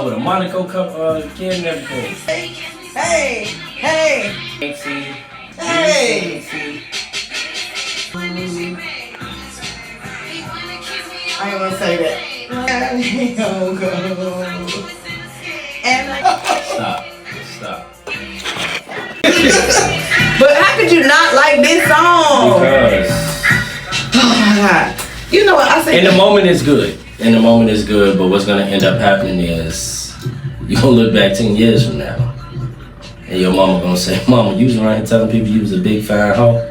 With a Monaco cup, kid and everything. Hey. I ain't gonna say that. Stop. But how could you not like this song? Because. Oh my God. You know what I said? In the moment it's good. But what's gonna end up happening is you're gonna look back 10 years from now. And your mama gonna say, Mama, you was around here telling people you was a big fine hoe.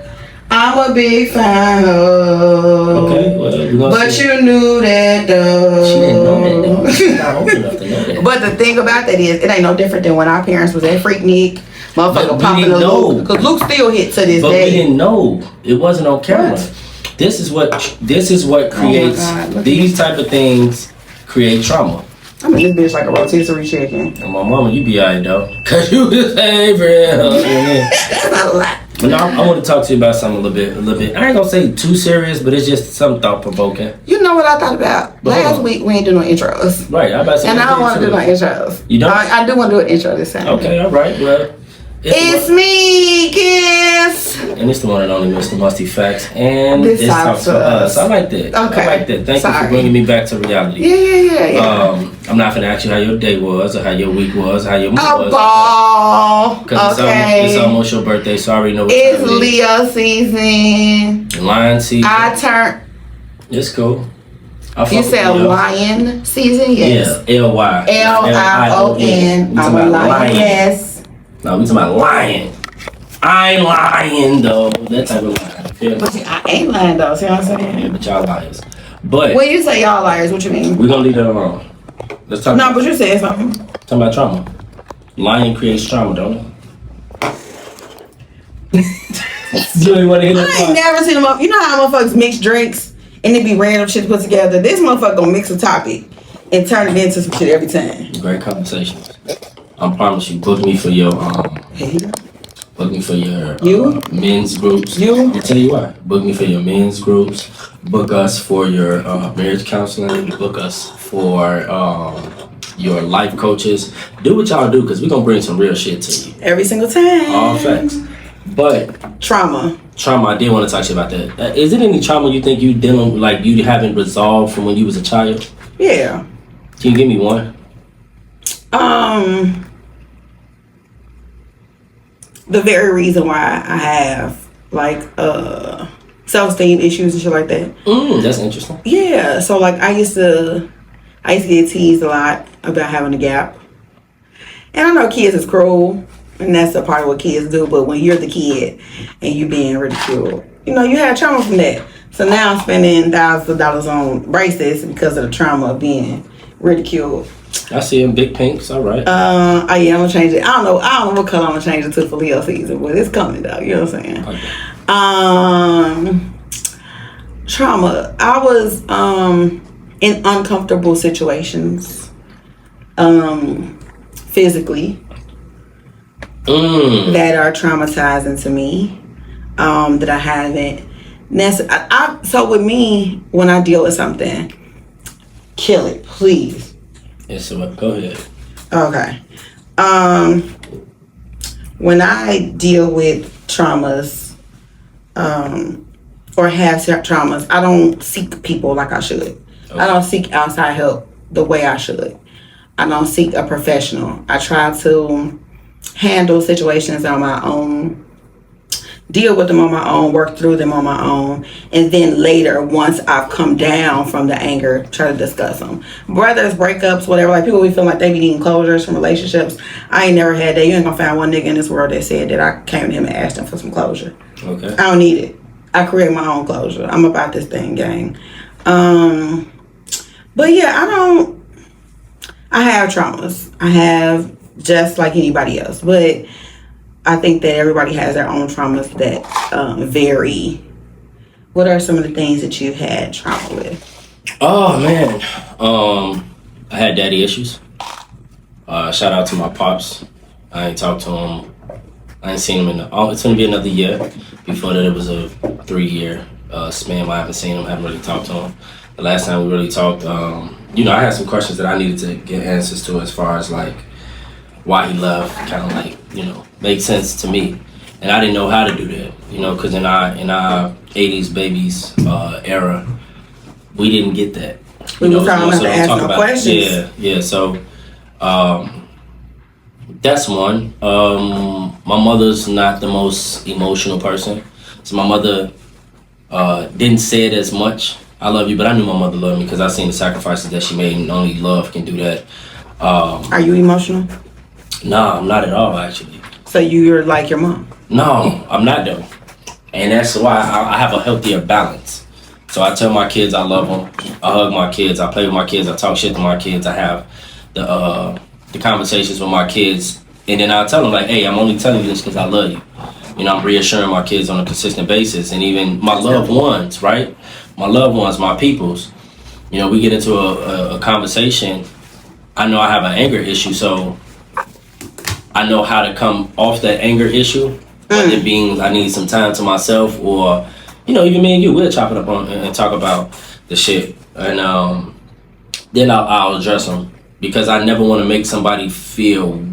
I'm a big fan hoe. Okay, well, but see. You knew that though. She didn't know that though. She's not old enough to know that. But the thing about that is, it ain't no different than when our parents was at Freaknik. Motherfucker popping the Luke. Because Luke still hit to this day. But we didn't know. It wasn't on camera. What? This is what creates these type of things create trauma. I mean, this bitch like a rotisserie chicken. And my mama, you be alright though. Cause you the favorite. That's not a lot. But now I want to talk to you about something a little bit. I ain't gonna say too serious, but it's just something thought provoking. You know what I thought about? Last week we ain't do no intros. Right, I about to say. And I don't want to do no intros. You don't? I do want to do an intro this time. Okay, alright, well. It's me, Kiss. And it's the one and only Mr. Musty Facts. And this it's Talks for Us. I like that. Okay. I like that. Thank you for bringing me back to reality. Yeah. I'm not gonna ask you how your day was, or how your week was, how your mood was. Ball. Because it's almost your birthday, so I already know what it's Leo season. Lion season. I turned. It's cool. You said lion season? Yes. Yeah. L-Y. L-I-O-N. I'm a lioness. No, we talking about lying. I ain't lying though. That type of lying. But I ain't lying though. See what I'm saying? Yeah, but y'all liars. But when you say y'all liars, what you mean? We're gonna leave that alone. Let's talk. No, but you said something. Talking about trauma. Lying creates trauma, don't it? You ain't want to hear that? I ain't never seen them up. You know how motherfuckers mix drinks and it be random shit put together. This motherfucker gonna mix a topic and turn it into some shit every time. Great conversations. I promise you, book me for your men's groups. I'll tell you why. Book me for your men's groups. Book us for your marriage counseling. Book us for your life coaches. Do what y'all do, because we're gonna bring some real shit to you. Every single time. All facts. But trauma, I did want to talk to you about that. Is it any trauma you think you dealing with, like you haven't resolved from when you was a child? Yeah. Can you give me one? The very reason why I have like self-esteem issues and shit like that. That's interesting. Yeah, so like I used to get teased a lot about having a gap. And I know kids is cruel, and that's a part of what kids do, but when you're the kid and you being ridiculed, you know, you had trauma from that. So now I'm spending thousands of dollars on braces because of the trauma of being ridiculed. I see him, big pinks. All right. Yeah, I'm gonna change it. I don't know what color I'm gonna change it to for Leo season, but it's coming though. You know what I'm saying? Okay. Trauma. I was in uncomfortable situations, physically, that are traumatizing to me. That I haven't. So with me, when I deal with something, kill it, please. Yes, so go ahead. Okay. When I deal with traumas, or have traumas, I don't seek people like I should. Okay. I don't seek outside help the way I should. I don't seek a professional. I try to handle situations on my own, deal with them on my own, work through them on my own, and then later, once I've come down from the anger, try to discuss them. Brothers, breakups, whatever, like people be feeling like they be needing closures from relationships. I ain't never had that. You ain't gonna find one nigga in this world that said that I came to him and asked him for some closure. Okay. I don't need it. I create my own closure. I'm about this thing, gang. But yeah, I have traumas. I have just like anybody else, but I think that everybody has their own traumas that vary. What are some of the things that you've had trauma with? Oh man, I had daddy issues. Shout out to my pops. I ain't talked to him. I ain't seen him it's gonna be another year. Before that, it was a 3-year span where I haven't seen him. Haven't really talked to him. the last time we really talked, I had some questions that I needed to get answers to as far as like why he left, kind of like, made sense to me. And I didn't know how to do that, because in our 80s babies era, we didn't get that. We were trying not to ask no questions. Yeah. So that's one. My mother's not the most emotional person. So my mother didn't say it as much. I love you, but I knew my mother loved me because I seen the sacrifices that she made, and only love can do that. Are you emotional? Nah, I'm not at all, actually. So you're like your mom? No, I'm not though. And that's why I have a healthier balance. So I tell my kids I love them. I hug my kids. I play with my kids. I talk shit to my kids. I have the conversations with my kids. And then I tell them like, hey, I'm only telling you this because I love you. I'm reassuring my kids on a consistent basis. And even my loved ones, right? My loved ones, my peoples. We get into a conversation. I know I have an anger issue, so I know how to come off that anger issue. Whether it being I need some time to myself, or even me and you, we'll chop it up and talk about the shit, and then I'll address them, because I never want to make somebody feel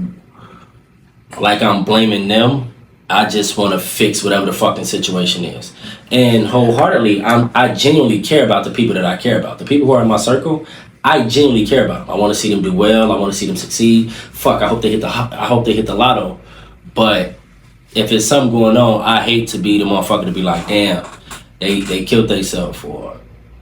like I'm blaming them. I just want to fix whatever the fucking situation is, and wholeheartedly, I genuinely care about the people that I care about. The people who are in my circle, I genuinely care about them. I want to see them do well. I want to see them succeed. Fuck, I hope they hit the lotto. But if it's something going on, I hate to be the motherfucker to be like, damn, they killed themselves, or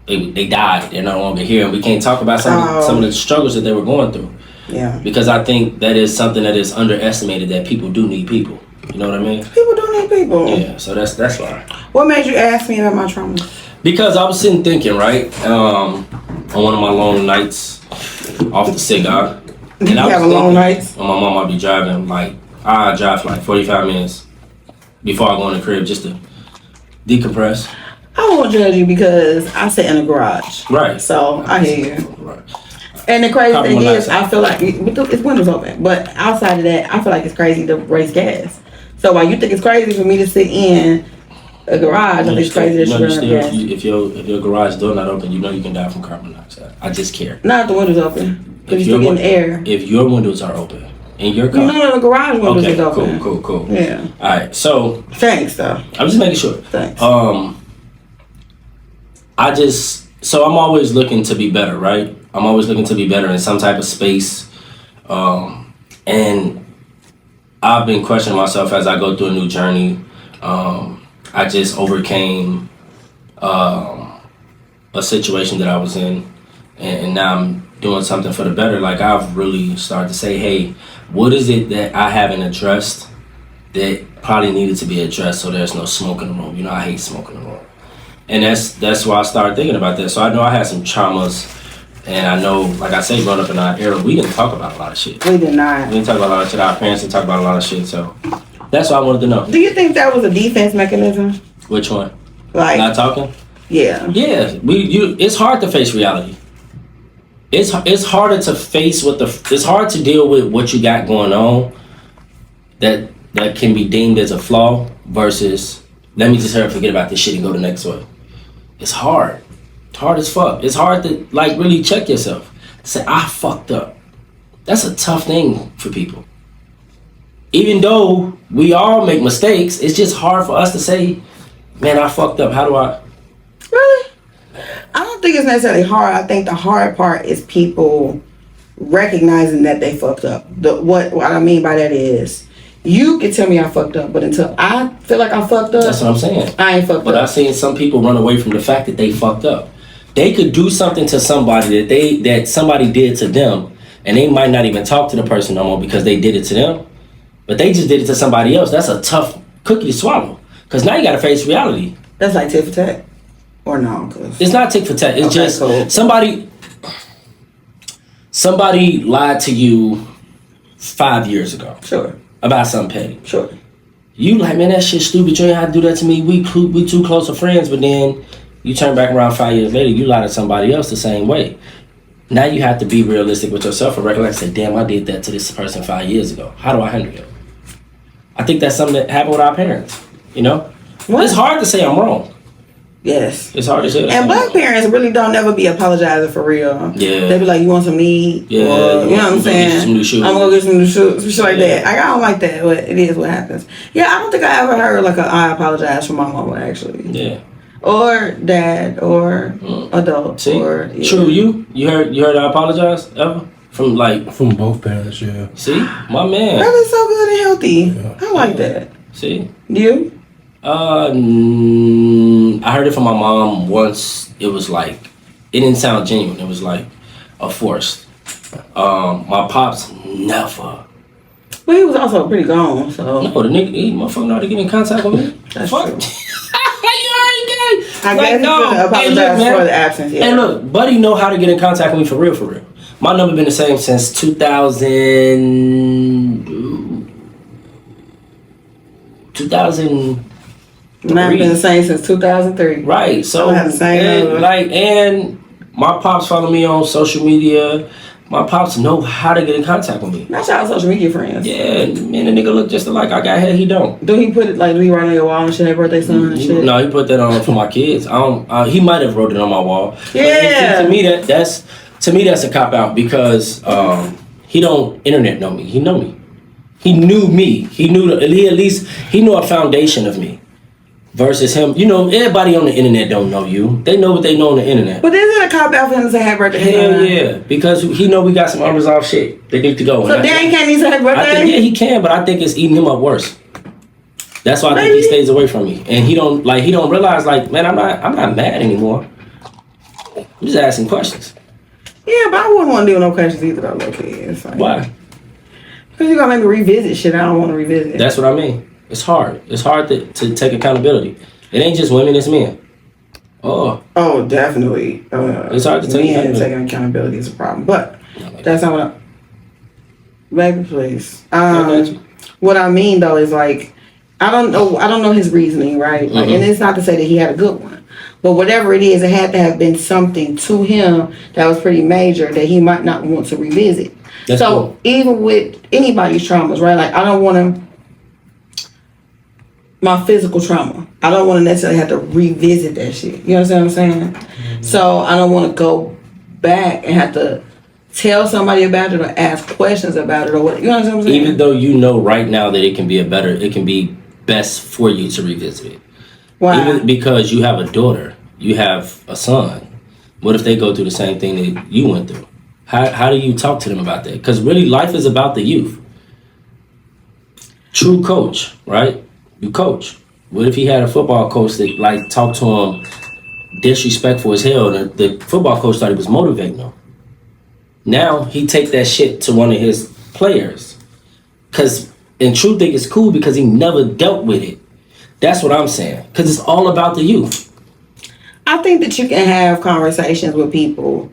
they died. They're no longer here, and we can't talk about some of the struggles that they were going through. Yeah. Because I think that is something that is underestimated, that people do need people. You know what I mean? People do need people. Yeah. So that's why. What made you ask me about my trauma? Because I was sitting thinking, right, on one of my long nights off the cigar. And you have long nights? On my mom, I'd be driving I drive for 45 minutes before I go in the crib just to decompress. I won't judge you because I sit in the garage. Right. So I hear you. Right. And the crazy thing is, I feel like it's windows open, but outside of that, I feel like it's crazy to raise gas. So while you think it's crazy for me to sit in a garage, I think it's crazy that you run gas. If your garage door not open, you can die from carbon monoxide. I just care. Not if the windows open, because you're still getting air. If your windows are open in your car, no, the garage windows is open. Cool. Yeah. All right. So thanks, though. I'm just making sure. Thanks. So I'm always looking to be better, right? I'm always looking to be better in some type of space. And I've been questioning myself as I go through a new journey. I just overcame a situation that I was in, and now I'm doing something for the better. Like, I've really started to say, hey, what is it that I haven't addressed that probably needed to be addressed so there's no smoke in the room? I hate smoke in the room. And that's why I started thinking about that. So I know I had some traumas, and I know, like I say, growing up in our era, we didn't talk about a lot of shit. We did not. We didn't talk about a lot of shit. Our parents didn't talk about a lot of shit. So that's what I wanted to know. Do you think that was a defense mechanism? Which one? Like not talking? Yeah. Yeah. It's hard to face reality. It's harder to face it's hard to deal with what you got going on that can be deemed as a flaw versus let me just hurry up, forget about this shit and go the next way. It's hard. It's hard as fuck. It's hard to really check yourself. Say, I fucked up. That's a tough thing for people. Even though we all make mistakes, it's just hard for us to say, man, I fucked up. How do I? Really? I don't think it's necessarily hard. I think the hard part is people recognizing that they fucked up. What I mean by that is, you can tell me I fucked up, but until I feel like I fucked up, that's what I'm saying. I ain't fucked up. But I've seen some people run away from the fact that they fucked up. They could do something to somebody that somebody did to them, and they might not even talk to the person no more because they did it to them, but they just did it to somebody else. That's a tough cookie to swallow, because now you got to face reality. That's like tit for tat, or no? It's not tit for tat. It's just cool. Somebody lied to you 5 years ago. Sure. About something petty. Sure. You like, man, that shit stupid. You ain't have to do that to me. We too close of friends, but then you turn back around 5 years later, you lie to somebody else the same way. Now you have to be realistic with yourself and recollect, say, damn, I did that to this person 5 years ago. How do I handle it? I think that's something that happened with our parents, What? It's hard to say I'm wrong. Yes. It's hard as hell. And black parents really don't never be apologizing for real. Yeah. They be like, you want some meat? Yeah. Or, you know what I'm saying? Some new shoes. I'm gonna get some new shoes. Some shit like that. I don't like that, but it is what happens. Yeah, I don't think I ever heard like I apologize for my mama actually. Yeah. Or dad or adult. See? Or True, you heard I apologize ever? From both parents, yeah. See? My man. That is so good and healthy. Yeah. I like that. See? You? I heard it from my mom once. It was like, it didn't sound genuine. It was like a forced. My pops never. Well, he was also pretty gone, so. No, the nigga, he motherfucker know how to get in contact with me. That's Fuck. true. You already gay. I guess he couldn't apologize for the absence. Yeah. Hey, look, Buddy know how to get in contact with me for real, for real. My number been the same since 2000. Mine been the same since 2003. Right. So I have the same number. and my pops follow me on social media. My pops know how to get in contact with me. Not y'all social media friends. Yeah, man, the nigga look just alike. I got hair, he don't. Do he put it like, do he write on your wall and shit, happy birthday son and shit? No, he put that on for my kids. I don't. He might have wrote it on my wall. Yeah. But to me that's a cop out because he don't internet know me. He know me. He knew me. He knew a foundation of me. Versus him, you know, everybody on the internet don't know you. They know what they know on the internet. But isn't it a cop out for him to say happy birthday? Hell yeah, because he know we got some unresolved shit that need to go. So Dan can't even say happy birthday? I think, yeah, he can, but I think it's eating him up worse. That's why I think he stays away from me, and he don't realize like, man, I'm not mad anymore. I'm just asking questions. Yeah, but I wouldn't want to do no questions either though, low-key. It's like, Why? Because you're gonna make me revisit shit I don't want to revisit. That's what I mean. It's hard. It's hard to take accountability. It ain't just women, it's men. Oh, definitely. It's hard to take accountability. Taking accountability is a problem, but that's not what I... Baby, please. I got you. What I mean though is like, I don't know his reasoning, right? Like, and it's not to say that he had a good one, but whatever it is, it had to have been something to him that was pretty major that he might not want to revisit. That's so cool. even with anybody's traumas, right? Like, I don't want to... My physical trauma, I don't want to necessarily have to revisit that shit. You understand what I'm saying? Mm-hmm. So I don't want to go back and have to tell somebody about it or ask questions about it or what. You understand what I'm saying? Even though you know right now that it can be best for you to revisit it. Why? Even because you have a daughter, you have a son. What if they go through the same thing that you went through? How do you talk to them about that? Because really, life is about the youth. True coach, right? You coach. What if he had a football coach that like talked to him disrespectful as hell, and the football coach thought he was motivating him? Now he take that shit to one of his players, cause in truth think it's cool because he never dealt with it. That's what I'm saying. Cause it's all about the youth. I think that you can have conversations with people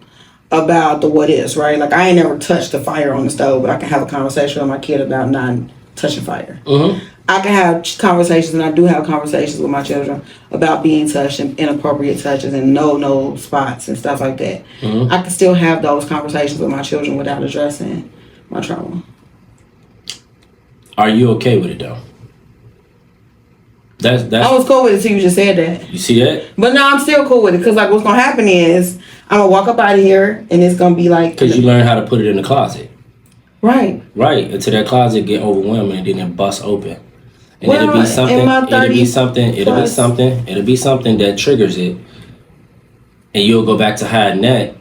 about the what is, right? Like, I ain't never touched the fire on the stove, but I can have a conversation with my kid about not touching fire. Mm-hmm. I can have conversations, and I do have conversations with my children about being touched and inappropriate touches and no spots and stuff like that. Mm-hmm. I can still have those conversations with my children without addressing my trauma. Are you okay with it though? That's I was cool with it until you just said that. You see that? But no, I'm still cool with it because like what's gonna happen is I'm gonna walk up out of here and it's gonna be like, because you learn how to put it in the closet. Right. Until that closet get overwhelming and then it busts open. And well, it'll be something that triggers it. And you'll go back to hiding that,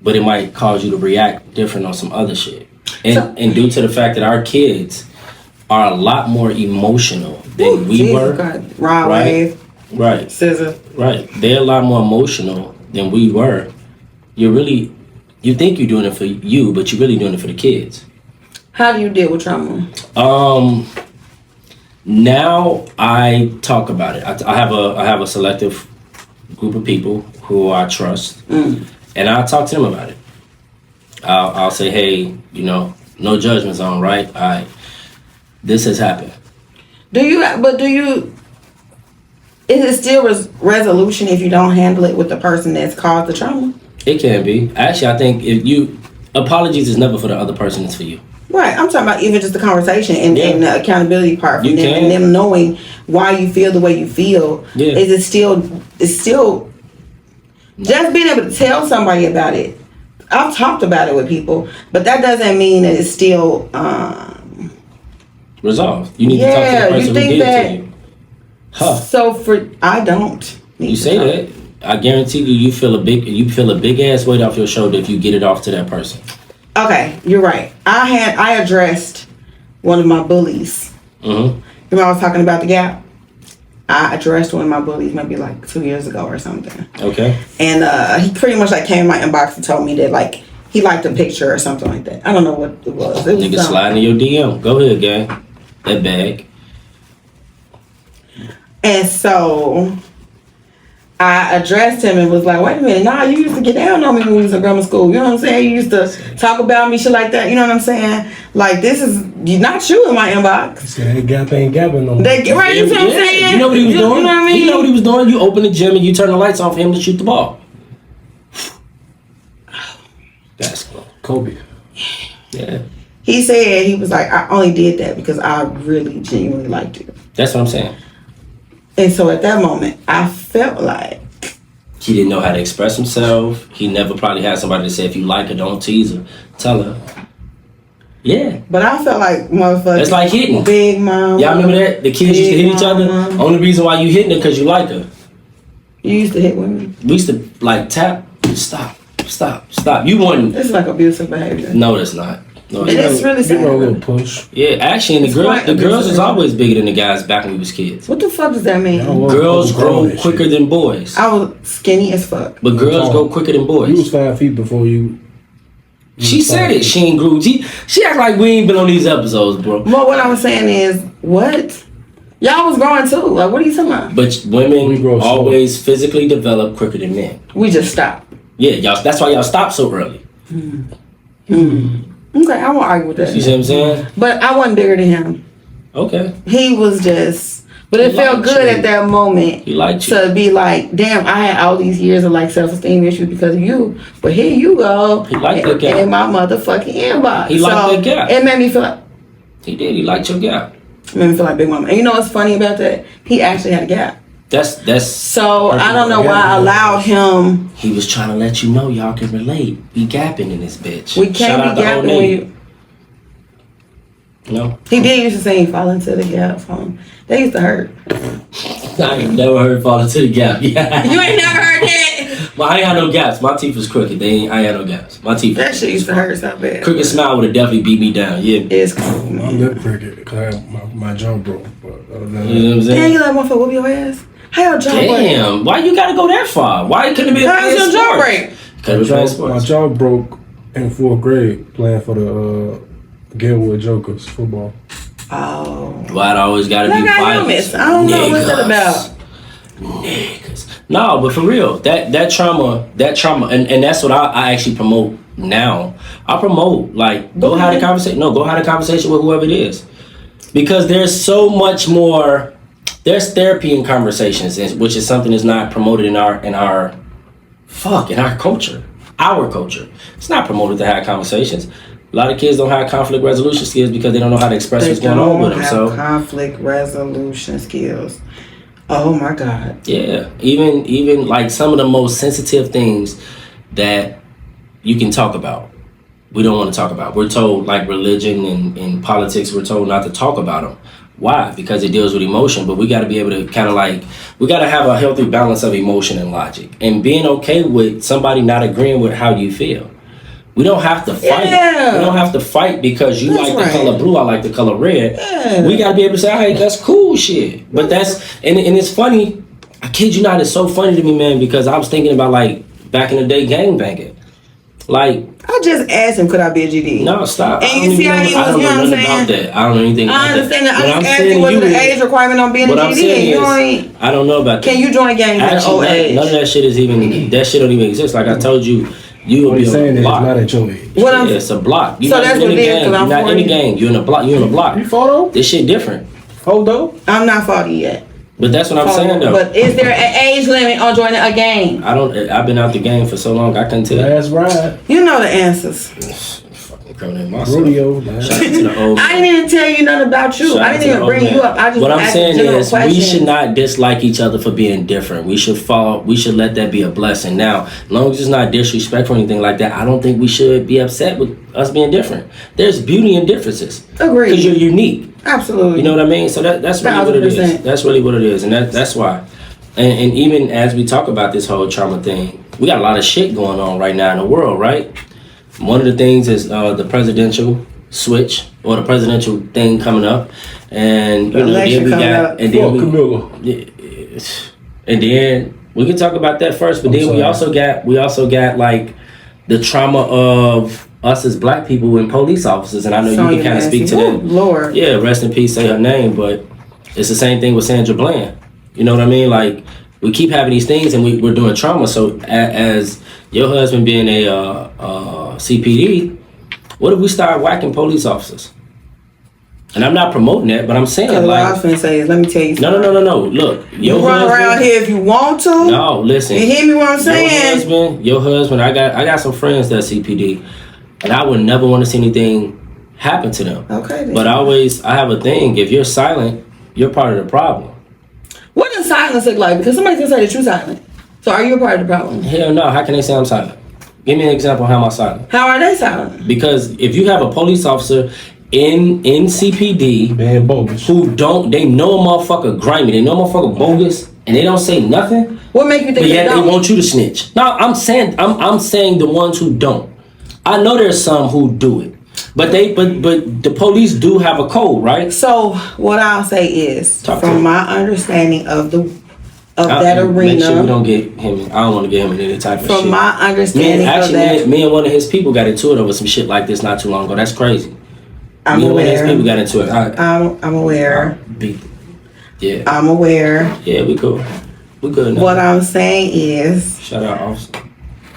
but it might cause you to react different on some other shit. And due to the fact that our kids are a lot more emotional than we were. Right. Right. Scissor. Right. They're a lot more emotional than we were. You think you're doing it for you, but you're really doing it for the kids. How do you deal with trauma? Now I talk about it. I have a selective group of people who I trust, and I talk to them about it. I'll say, hey, no judgment zone, right? All right, this has happened. Is it still resolution if you don't handle it with the person that's caused the trauma? It can be. Actually, I think Apologies is never for the other person, it's for you. Right, I'm talking about even just the conversation and the accountability part from them and them knowing why you feel the way you feel. Yeah. It's still just being able to tell somebody about it. I've talked about it with people, but that doesn't mean that it's still resolved. You need to talk to the person who did it to you. Huh. So I don't. You say that. I guarantee you feel a big ass weight off your shoulder if you get it off to that person. Okay, you're right. I addressed one of my bullies. Mm-hmm. Remember I was talking about the gap? I addressed one of my bullies maybe like 2 years ago or something. Okay. And he pretty much like came in my inbox and told me that like he liked a picture or something like that. I don't know what it was. It was Nigga sliding in your DM. Go ahead, gang. That bag. And so I addressed him and was like, wait a minute, nah, you used to get down on me when we was in grammar school. You know what I'm saying? You used to talk about me, shit like that. You know what I'm saying? Like, this is not you in my inbox. He said, hey, Gap ain't gapping no more. Right, you know what I'm saying? You know what he was doing? You know what I mean? You know what he was doing? You open the gym and you turn the lights off for him to shoot the ball. That's cool. Kobe. Yeah. He said, he was like, I only did that because I really genuinely liked you. That's what I'm saying. And so at that moment, I felt like he didn't know how to express himself. He never probably had somebody to say, if you like her, don't tease her. Tell her. Yeah. But I felt like motherfucker. It's like hitting. Big mama. Y'all remember that? The kids used to hit each other? Mama. Only reason why you hitting her because you like her. You used to hit women? We used to like tap. Stop. You wouldn't. This is like abusive behavior. No, that's not. No, It is really sad. Give her a little push. Yeah, actually, and the girls was always bigger than the guys back when we was kids. What the fuck does that mean? Girls grow quicker than boys. I was skinny as fuck. But girls grow quicker than boys. You was 5 feet before you. She said it. She ain't grew. She act like we ain't been on these episodes, bro. Well, what I was saying is, what? Y'all was growing too. Like, what are you talking about? But women always physically develop quicker than men. We just stopped. Yeah, y'all. That's why y'all stopped so early. Okay, I won't argue with that. You see what I'm saying? But I wasn't bigger than him. Okay. He was just, but it felt good at that moment. He liked you. To be like, damn, I had all these years of like self-esteem issues because of you. But here you go. He liked that gap. In my motherfucking inbox. He liked that gap. It made me feel like. He did. He liked your gap. It made me feel like Big Mama. And you know what's funny about that? He actually had a gap. That's. So I don't know why I allowed him. He was trying to let you know y'all can relate. Be gapping in this bitch. We can't be gapping when you. No. He did used to say fall into the gap. They used to hurt. I ain't never heard fall into the gap. Yeah. You ain't never heard that? Well, I ain't had no gaps. My teeth was crooked. I ain't had no gaps. My teeth. That shit used to hurt so bad. Crooked smile would have definitely beat me down. Yeah. It's cool. My lip crooked because my jaw broke. But other than You know what I'm Damn, saying? you let motherfucker whoop your ass? How your jaw break? Damn. Why you gotta go that far? Why couldn't it be a How's your jaw break? Could've been my sports. jaw broke in 4th grade playing for the Gilwood Jokers football. Oh. Why it always gotta be Like I violence? I don't know what's that about. Niggas. No, but for real, that trauma, and that's what I actually promote now. I promote like go have a conversation. No, go have a conversation with whoever it is, because there's so much more. There's therapy in conversations, which is something that's not promoted in our culture. Our culture. It's not promoted to have conversations. A lot of kids don't have conflict resolution skills because they don't know how to express what's going on with them. So conflict resolution skills. Oh my God. Yeah, even like some of the most sensitive things that you can talk about, we don't want to talk about. We're told, like religion and politics, we're told not to talk about them. Why? Because it deals with emotion, but we got to be able to kind of like, we got to have a healthy balance of emotion and logic and being okay with somebody not agreeing with how you feel. We don't have to fight. Yeah. We don't have to fight because you That's like right. the color blue, I like the color red. Yeah. We gotta be able to say, hey, that's cool shit. But that's and it's funny. I kid you not, it's so funny to me, man, because I was thinking about like back in the day gangbanging. Like I just asked him, could I be a GD? no, stop. And you see how he was, I don't you know know what I'm nothing about saying? that. I don't know anything about I understand that. What I just I'm asked saying you to what's you the is- age requirement on being a What I'm GD. saying You is, ain't. I don't know about that. Can you join gangs at an Actually, old age? none of that shit is even. That shit don't even exist. Like I told you, you will What be he's on saying a is block. not at your age. What I'm Yeah, it's a block. You're So not that's in what a it is, gang. 'cause I'm You're not in a 40. gang. You're in a block. You're in a block. You photo? This shit different. Photo? I'm not 40 yet. But that's what I'm saying though. But is there an age limit on joining a game? I've been out the game for so long, I couldn't tell you. That's right. You know the answers. Fucking criminal myself. Rodeo, man. Shout out to the old I didn't even tell you nothing about you. Shout I out didn't to the even old bring man. you up. I just what I'm asked saying general is questions. we should not dislike each other for being different. We should let that be a blessing. Now, as long as it's not disrespectful or anything like that, I don't think we should be upset with us being different. There's beauty in differences. Agreed. Because you're unique. Absolutely. You know what I mean? So that's really what it is. 1,000%. That's really what it is. And that's why. And even as we talk about this whole trauma thing, we got a lot of shit going on right now in the world, right? One of the things is the presidential switch or the presidential thing coming up. And you know, then we got and then we can talk about that first, but then we also got like the trauma of us as black people and police officers, and I know you can kind of speak to that. Lord. Yeah, rest in peace, say her name, but it's the same thing with Sandra Bland. You know what I mean? Like, we keep having these things and we're doing trauma. So as your husband being a CPD, what if we start whacking police officers? And I'm not promoting that, but I'm saying What I like... was going to say is, let me tell you something. No. Look, you run around here if you want to. No, listen. You hear me what I'm saying? Your husband, I got some friends that CPD, and I would never want to see anything happen to them. Okay. Then. But I have a thing. If you're silent, you're part of the problem. What does silence look like? Because somebody can say that you're silent. So are you a part of the problem? Hell no. How can they say I'm silent? Give me an example of how I'm silent. How are they silent? Because if you have a police officer in CPD man, bogus. who they know a motherfucker grimy, they know a motherfucker bogus, and they don't say nothing. What make you think but yet they don't? They want you to snitch. No, I'm saying the ones who don't. I know there's some who do it, but the police do have a code, right? So what I'll say is, from my understanding of that arena. Make sure we don't get him. I don't want to get him in any type of shit. From my understanding of that, me and one of his people got into it over some shit like this not too long ago. That's crazy. I'm aware. One of his people got into it. I'm aware. Yeah. I'm aware. Yeah, we cool. We good now. What I'm saying is. Shout out, officer.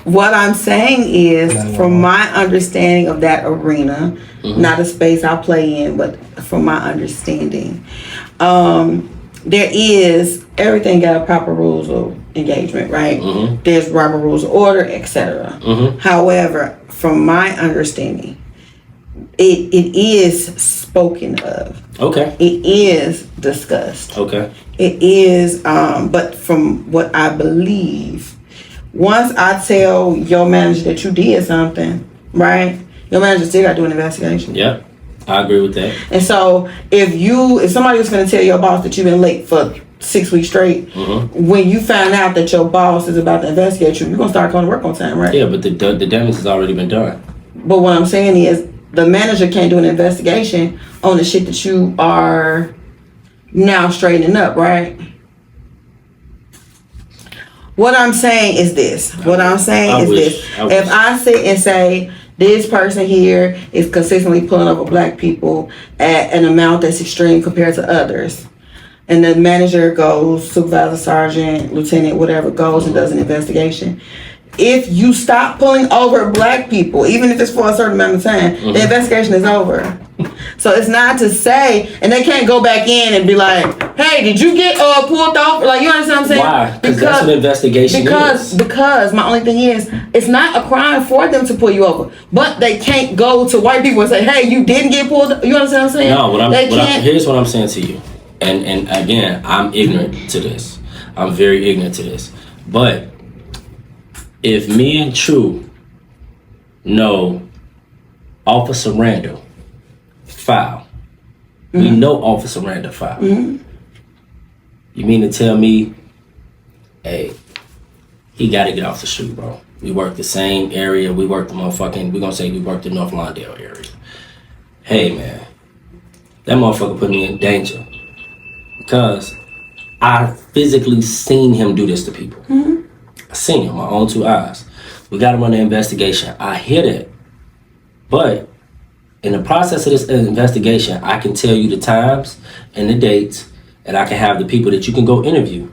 What I'm saying is, from my understanding of that arena, not a space I play in, but from my understanding, there is everything got a proper rules of engagement, right? Mm-hmm. There's proper rules of order, etc. Mm-hmm. However, from my understanding, it is spoken of. Okay. It is discussed. Okay. It is, but from what I believe, once I tell your manager that you did something, right? Your manager still got to do an investigation. Yeah, I agree with that. And so if somebody was going to tell your boss that you've been late for 6 weeks straight, when you find out that your boss is about to investigate you, you're going to start going to work on time, right? Yeah, but the damage has already been done. But what I'm saying is, the manager can't do an investigation on the shit that you are now straightening up, right? What I'm saying is this. If I sit and say, this person here is consistently pulling over black people at an amount that's extreme compared to others, and the manager goes, supervisor, sergeant, lieutenant, whatever, goes and does an investigation. If you stop pulling over black people, even if it's for a certain amount of time, the investigation is over. So it's not to say, and they can't go back in and be like, hey, did you get pulled off? Like, you understand what I'm saying? Why? Because that's what investigation is. Because my only thing is, it's not a crime for them to pull you over. But they can't go to white people and say, hey, you didn't get pulled. You understand what I'm saying? No, here's what I'm saying to you. And again, I'm ignorant to this. I'm very ignorant to this. But if me and True know Officer Randall filed, we know Officer Randall filed. You mean to tell me, hey, he got to get off the street, bro? We work the same area. We work the motherfucking, we're going to say we work the North Lawndale area. Hey, man, that motherfucker put me in danger because I physically seen him do this to people. I seen him with my own 2 eyes. We got to run the investigation. I hear that. But in the process of this investigation, I can tell you the times and the dates, and I can have the people that you can go interview.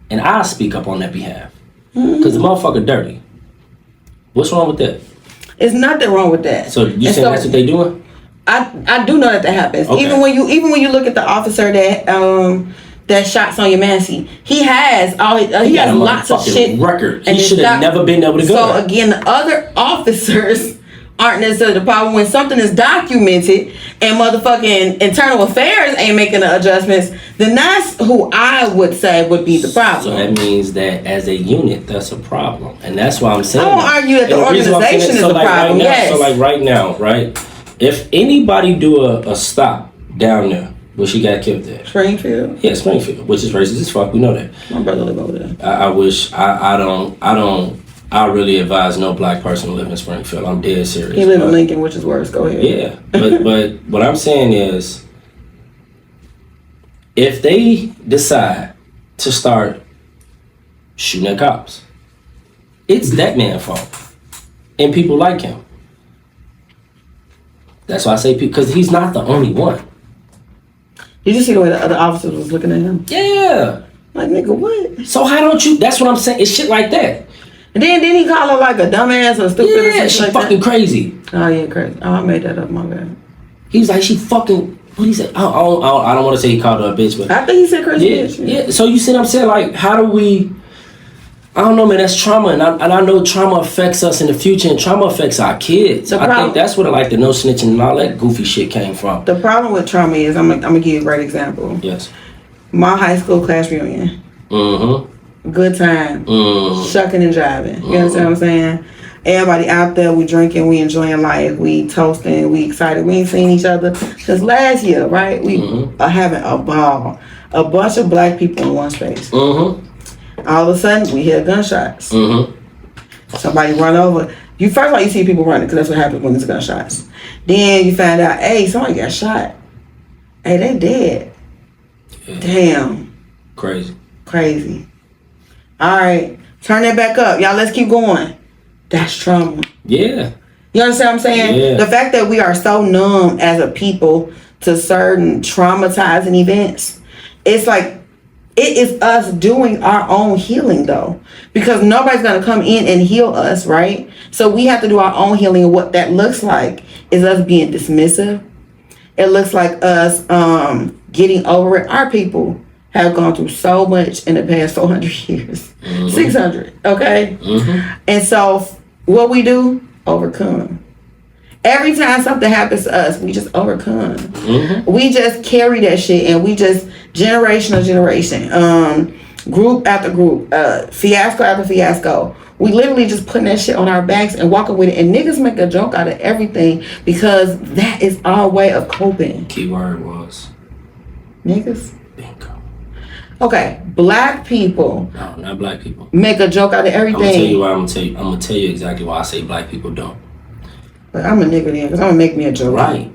And I'll speak up on their behalf. Because the motherfucker dirty. What's wrong with that? It's nothing wrong with that. So you saying that's what they doing? I do know that happens. Okay. Even when you look at the officer that shot Sonya Massey. He has he has lots of shit record. He should have never been able to go. So again, the other officers aren't necessarily the problem. When something is documented and motherfucking internal affairs ain't making the adjustments, then that's who I would say would be the problem. So that means that as a unit, that's a problem, and that's why I'm saying. I won't argue that the organization is the problem. Yes. So like right now, right? If anybody do a stop down there, where she got killed at? Springfield. Yeah, Springfield, which is racist as fuck. We know that. My brother live over there. I really advise no black person to live in Springfield. I'm dead serious. He live in Lincoln, which is worse. Go ahead. Yeah, but what I'm saying is, if they decide to start shooting at cops, it's that man's fault, and people like him. That's why I say because he's not the only one. Did you see the way the other officers was looking at him? Yeah. Like, nigga, what? So how don't you? That's what I'm saying. It's shit like that. And then he call her like a dumbass or stupid or something she like fucking that? Crazy. Oh, yeah, crazy. Oh, I made that up, my bad. He was like, she fucking, what he say? I don't want to say he called her a bitch, but. I think he said crazy bitch. Yeah. So you see what I'm saying? Like, how do we, I don't know, man, that's trauma. And I know trauma affects us in the future and trauma affects our kids. I think that's where like the no snitching and all that goofy shit came from. The problem with trauma is, I'm gonna give you a great example. Yes. My high school class reunion. Mm-hmm. Good time. Shucking and jiving. You understand what I'm saying? Everybody out there, we drinking, we enjoying life, we toasting, we excited. We ain't seen each other since last year, right? We are having a ball. A bunch of black people in one space. All of a sudden, we hear gunshots. Somebody run over. First of all, you see people running because that's what happens when there's gunshots. Then you find out, hey, somebody got shot. Hey, they dead. Yeah. Damn. Crazy. All right, turn that back up. Y'all, let's keep going. That's trauma. Yeah. You understand what I'm saying? Yeah. The fact that we are so numb as a people to certain traumatizing events, it's like, it is us doing our own healing though. Because nobody's going to come in and heal us, right? So we have to do our own healing. And what that looks like is us being dismissive. It looks like us getting over it. Our people have gone through so much in the past 400 years. 600, okay? And so what we do, overcome. Every time something happens to us, we just overcome. We just carry that shit and we just generation, group after group, fiasco after fiasco. We literally just putting that shit on our backs and walking with it. And niggas make a joke out of everything because that is our way of coping. Key word was niggas. Bingo. Okay, black people. No, not black people. Make a joke out of everything. I'm gonna tell you why. I'm gonna tell you exactly why I say black people don't. But I'm a nigga then, because I'm gonna make me a joke. Right.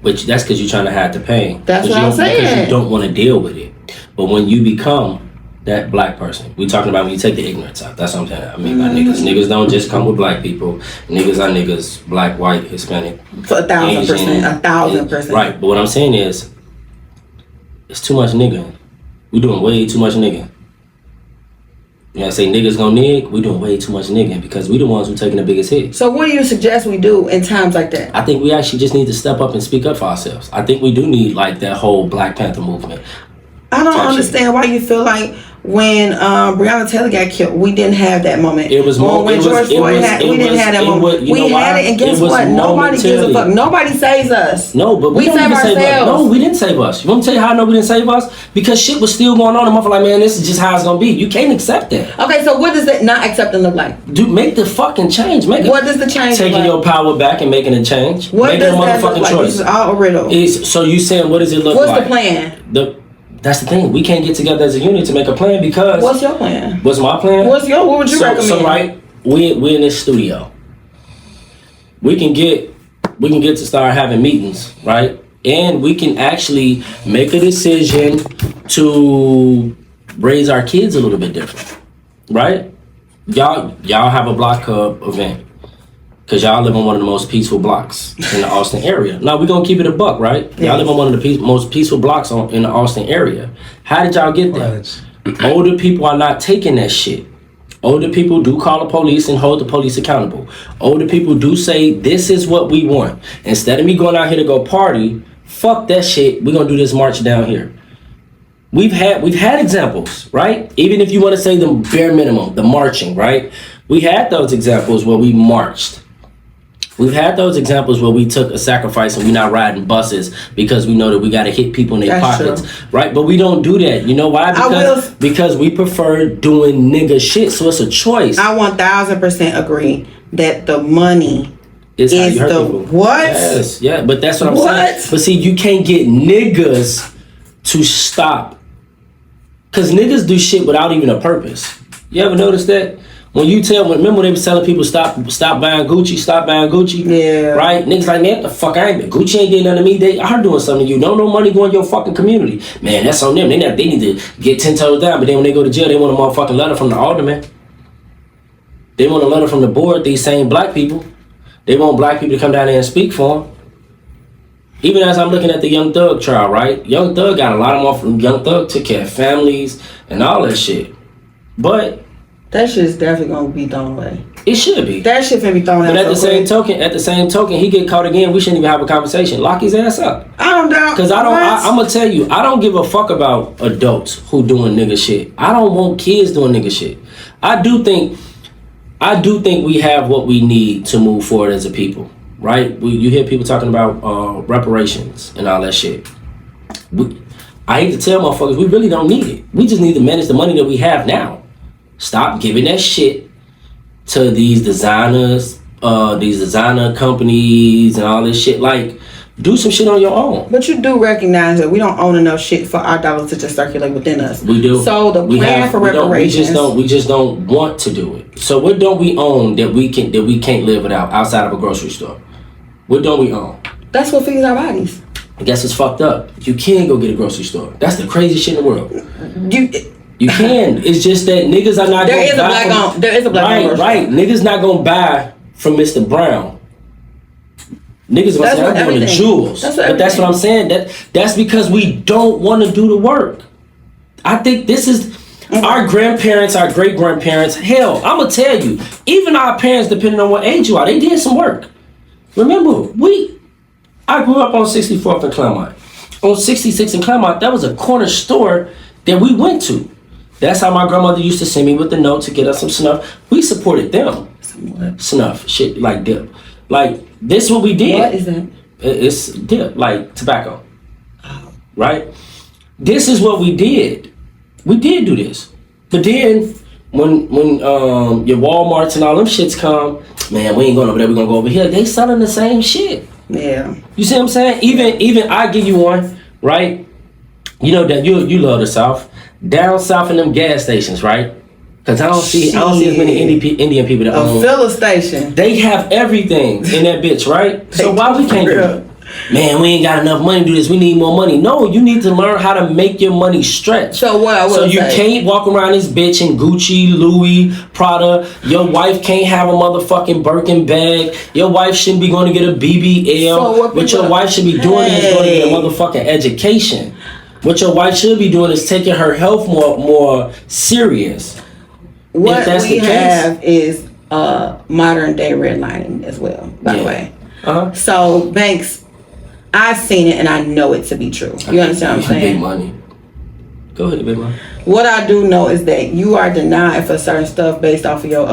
But that's because you're trying to hide the pain. That's what I'm saying. Because you don't want to deal with it. But when you become that black person, we talking about when you take the ignorance out. That's what I'm saying. I mean, by niggas. Niggas don't just come with black people. Niggas are niggas, black, white, Hispanic. For 1,000%. 1,000%. Right. But what I'm saying is, it's too much nigga. We doing way too much nigga. You know, say niggas gonna nig, we doing way too much nigga because we the ones who taking the biggest hit. So what do you suggest we do in times like that? I think we actually just need to step up and speak up for ourselves. I think we do need like that whole Black Panther movement. I don't understand why you feel like when Breonna Taylor got killed, we didn't have that moment. It was more. When George Floyd had, we didn't have that moment. We had it, and guess what? Nobody gives a fuck. Nobody saves us. No, but we save ourselves. No, we didn't save us. You want me to tell you how I know we didn't save us? Because shit was still going on. And I'm like, man, this is just how it's gonna be. You can't accept that. Okay, so what does that not accepting look like? Dude, make the fucking change. What does the change taking look like? your power back and making a change. What making does a that motherfucking look like? choice. This is all a riddle. So you saying what does it look like? What's the plan? That's the thing. We can't get together as a unit to make a plan because. What's your plan? What's my plan? What would you recommend? So right, we in this studio. We can get to start having meetings, right? And we can actually make a decision to raise our kids a little bit different, right? Y'all have a block club event. Because y'all live on one of the most peaceful blocks in the Austin area. Now, we're going to keep it a buck, right? Yes. Y'all live on one of the most peaceful blocks in the Austin area. How did y'all get there? Older people are not taking that shit. Older people do call the police and hold the police accountable. Older people do say, this is what we want. Instead of me going out here to go party, fuck that shit. We're going to do this march down here. we've had examples, right? Even if you want to say the bare minimum, the marching, right? We had those examples where we marched. We've had those examples where we took a sacrifice and we're not riding buses because we know that we got to hit people in their pockets, right? But we don't do that. You know why? Because we prefer doing nigga shit. So it's a choice. I 1000% agree that the money is the people. What? Yes, yeah. But that's what I'm saying. But see, you can't get niggas to stop, because niggas do shit without even a purpose. You ever notice that? When you remember when they was telling people stop buying Gucci, yeah, right? Niggas like, man, what the fuck, Gucci ain't getting nothing to me. They are doing something to you. No money going to your fucking community. Man, that's on them. They need to get 10 toes down, but then when they go to jail, they want a motherfucking letter from the alderman. They want a letter from the board, these same black people. They want black people to come down there and speak for them. Even as I'm looking at the Young Thug trial, right? Young Thug got a lot of more. Young Thug took care of families and all that shit. But that shit's definitely gonna be thrown away. It should be. That shit can be thrown out. But at the same token, he get caught again. We shouldn't even have a conversation. Lock his ass up. I don't doubt. Because I'm gonna tell you, I don't give a fuck about adults who doing nigga shit. I don't want kids doing nigga shit. I do think we have what we need to move forward as a people, right? You hear people talking about reparations and all that shit. I hate to tell motherfuckers, we really don't need it. We just need to manage the money that we have now. Stop giving that shit to these designers, these designer companies and all this shit. Like, do some shit on your own. But you do recognize that we don't own enough shit for our dollars to just circulate within us. We do. So the plan for reparations. We just don't want to do it. So what don't we own that we can't live without outside of a grocery store? What don't we own? That's what feeds our bodies. I guess it's fucked up. You can go get a grocery store. That's the craziest shit in the world. You can. It's just that niggas are not. There is a black. Right. Niggas not gonna buy from Mr. Brown. Niggas gonna say I'm going to Jewels. That's what I'm saying. That's because we don't want to do the work. I think this is our grandparents, our great grandparents. Hell, I'm gonna tell you, even our parents, depending on what age you are, they did some work. Remember, I grew up on 64th and Claremont. On 66 and Claremont, that was a corner store that we went to. That's how my grandmother used to send me with the note to get us some snuff. We supported them. Snuff, shit like dip. Like, this is what we did. What is that? It's dip, like tobacco. Right? This is what we did. We did do this. But then, when your Walmarts and all them shits come, man, we ain't going over there, we gonna go over here. They selling the same shit. Yeah. You see what I'm saying? Even I give you one, right? You know that you love the South. Down south in them gas stations, right? Because I don't see as many Indian people that own. A filler station. They have everything in that bitch, right? So why we can't do it? Man, we ain't got enough money to do this. We need more money. No, you need to learn how to make your money stretch. So what I would So you can't walk around this bitch in Gucci, Louis, Prada. Your wife can't have a motherfucking Birkin bag. Your wife shouldn't be going to get a BBL. So what your wife should be doing is going to get a motherfucking education. What your wife should be doing is taking her health more serious. What we have is modern day redlining as well, by the way. So banks, I've seen it and I know it to be true. You understand what I'm saying? Big money. Go ahead, big money. What I do know is that you are denied for certain stuff based off of your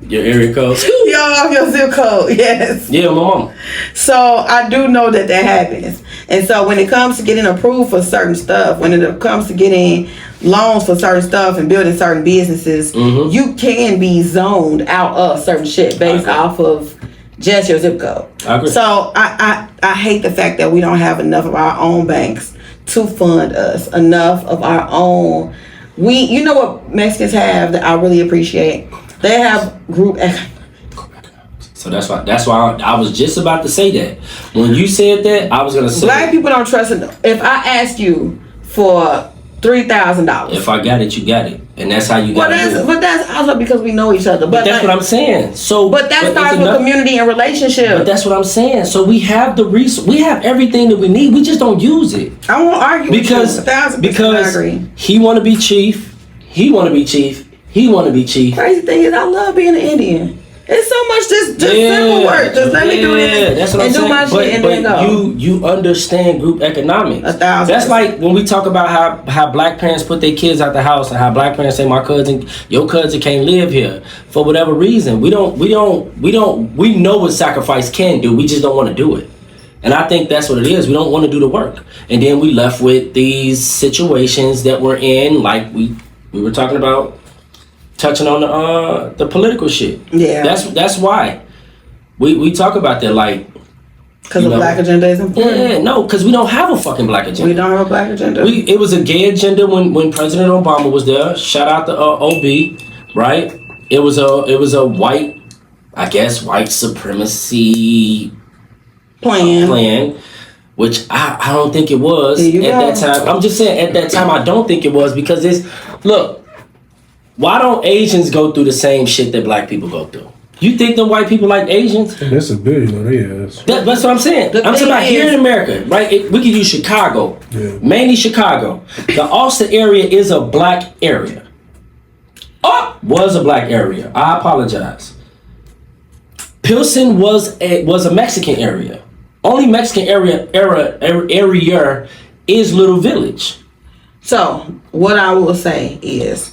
your area code. Off your zip code, yes. Yeah, my mom. So I do know that happens. And so when it comes to getting approved for certain stuff, when it comes to getting loans for certain stuff and building certain businesses, you can be zoned out of certain shit based off of just your zip code. I agree. So I hate the fact that we don't have enough of our own banks to fund us, enough of our own. You know what Mexicans have that I really appreciate? They have group economics. So that's why I was just about to say that. When you said that, I was gonna say black people don't trust it. If I ask you for $3,000, if I got it, you got it, and that's how you got it. But that's also because we know each other. But that's what I'm saying. So, but that starts with community and relationship. But that's what I'm saying. So we have the we have everything that we need. We just don't use it. I won't argue because with you. 1,000% I agree. He want to be chief. He want to be chief. He want to be chief. Crazy thing is, I love being an Indian. It's so much just simple work. Just let me do this that's what and I'm do my saying. shit and then go. You understand group economics. 1,000%. That's like when we talk about how black parents put their kids out the house and how black parents say your cousin can't live here for whatever reason. We know what sacrifice can do. We just don't want to do it. And I think that's what it is. We don't want to do the work. And then we left with these situations that we're in, like we were talking about, touching on the political shit. Yeah. That's why. We talk about that, like, because the black agenda is important. Yeah, no, because we don't have a fucking black agenda. We don't have a black agenda. It was a gay agenda when President Obama was there. Shout out to OB, right? It was a white supremacy plan, which I don't think it was at that time. I'm just saying at that time I don't think it was, because why don't Asians go through the same shit that black people go through? You think the white people like Asians? That's a billion, yes. That's what I'm saying. I'm talking about here in America, right? We could use Chicago, mainly Chicago. The Austin area is a black area. Was a black area. I apologize. Pilsen was a Mexican area. Only Mexican area is Little Village. So what I will say is,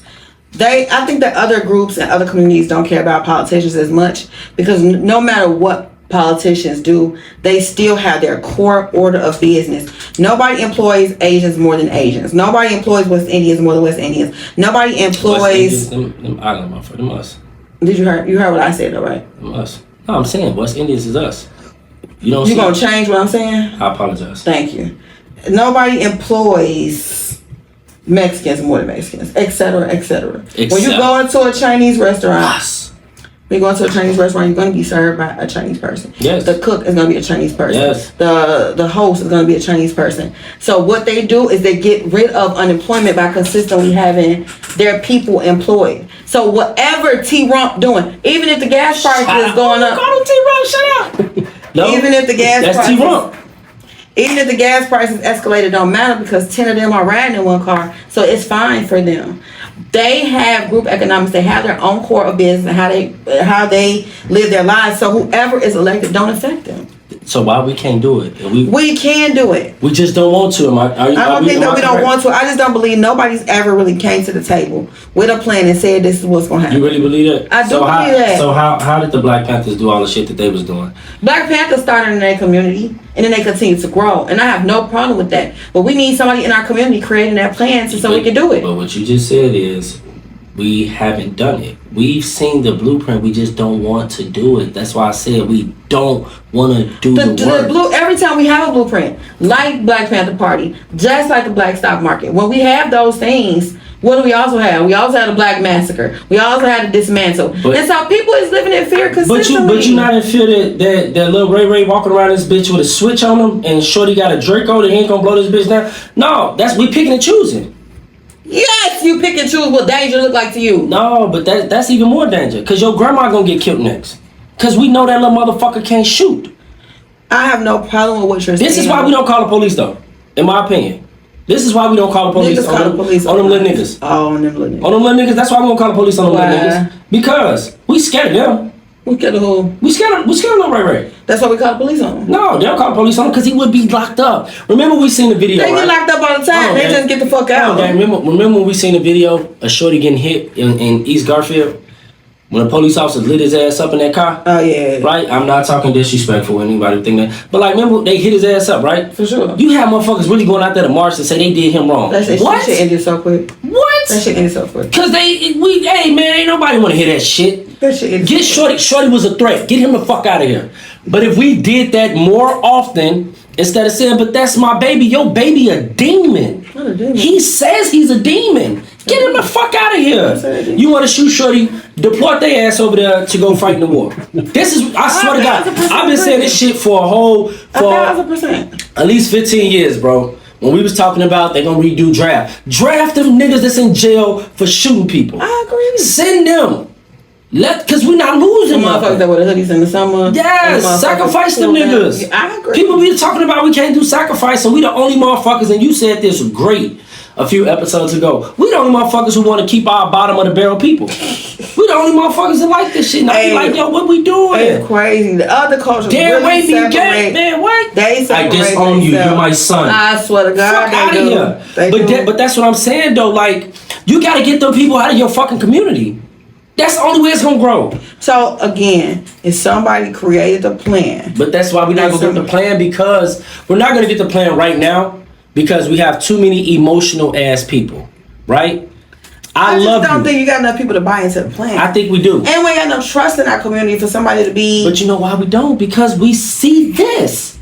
I think that other groups and other communities don't care about politicians as much, because no matter what politicians do, they still have their core order of business. Nobody employs Asians more than Asians. Nobody employs West Indians more than West Indians. Nobody employs them island motherfuckers. Them us. Did you heard what I said though, right? Them us. No, I'm saying West Indians is us. You gonna change what I'm saying? I apologize. Thank you. Nobody employs Mexicans more than Mexicans, etc., etc. When you go into a Chinese restaurant, you're going to a Chinese restaurant, you're going to be served by a Chinese person. Yes. The cook is going to be a Chinese person. Yes. The host is going to be a Chinese person. So what they do is they get rid of unemployment by consistently having their people employed. So whatever T-Rump doing, even if the gas price is going up. Call him T-Rump, shut up. No, even if the gas that's price T-Rump. Even if the gas prices escalated, don't matter, because 10 of them are riding in one car, so it's fine for them. They have group economics. They have their own core of business and how they live their lives. So whoever is elected don't affect them. So why we can't do it? We can do it. We just don't want to. I don't think that we don't want to. I just don't believe nobody's ever really came to the table with a plan and said this is what's going to happen. You really believe that? I do believe that. So how did the Black Panthers do all the shit that they was doing? Black Panthers started in their community, and then they continue to grow. And I have no problem with that. But we need somebody in our community creating that plan so we can do it. But what you just said is, we haven't done it. We've seen the blueprint. We just don't want to do it. That's why I said we don't want to do the work. Every time we have a blueprint, like Black Panther Party, just like the Black Stock Market, when we have those things, what do we also have? We also had a Black Massacre. We also had a dismantle. And so people is living in fear consistently. But you not in fear that little Ray walking around this bitch with a switch on him and Shorty got a Draco that he ain't gonna blow this bitch down? No, we picking and choosing. Yes, you pick and choose what danger look like to you. No, but that's even more danger, because your grandma gonna get killed next. Because we know that little motherfucker can't shoot. I have no problem with what you're saying. This is why we don't call the police, though, in my opinion. This is why we don't call the police on them little niggas. Oh, on them little niggas. On them little niggas, that's why we don't call the police on them little niggas. Because we scared of them. We scared of who? We scared of little Ray. That's why we call the police on him. No, they don't call the police on him because he would be locked up. Remember we seen the video, They get locked up all the time. They just get the fuck out. Remember when we seen the video of Shorty getting hit in East Garfield? When a police officer lit his ass up in that car? Oh, yeah. Right? I'm not talking disrespectful, anybody think that. But like, remember, they hit his ass up, right? For sure. You have motherfuckers really going out there to march and say they did him wrong. That shit ended so quick. What? That shit ended so quick. Because hey man, ain't nobody want to hear that shit. That shit ended Get Shorty was a threat. Get him the fuck out of here. But if we did that more often, instead of saying, but that's my baby, your baby a demon. What a demon? He says he's a demon. Get him the fuck out of here. You want to shoot Shorty, deport their ass over there to go fight in the war. This is, I swear to God, I've been saying this shit for 1,000%. At least 15 years, bro. When we was talking about they gonna redo draft them niggas that's in jail for shooting people. I agree. Send them. Cause we not losing motherfuckers that wear the hoodies in the summer. Yes, sacrifice them niggas. I agree. People be talking about we can't do sacrifice and we the only motherfuckers, and you said this great. a few episodes ago. We the only motherfuckers who want to keep our bottom of the barrel people. We the only motherfuckers that like this shit. Now we like, yo, what we doing? It's crazy. The other cultures Damn, really wait, you separate. man, what? They separate. I disown you. You're my son. I swear to God, Fuck out of here. But that's what I'm saying though. Like, you gotta get them people out of your fucking community. That's the only way it's gonna grow. So again, if somebody created a plan, but that's why we're not gonna get the plan, because we're not gonna get the plan right now because we have too many emotional ass people, right? I just love don't you. think you got enough people to buy into the plan. I think we do. And we ain't got no trust in our community for somebody to be. But you know why we don't? Because we see this.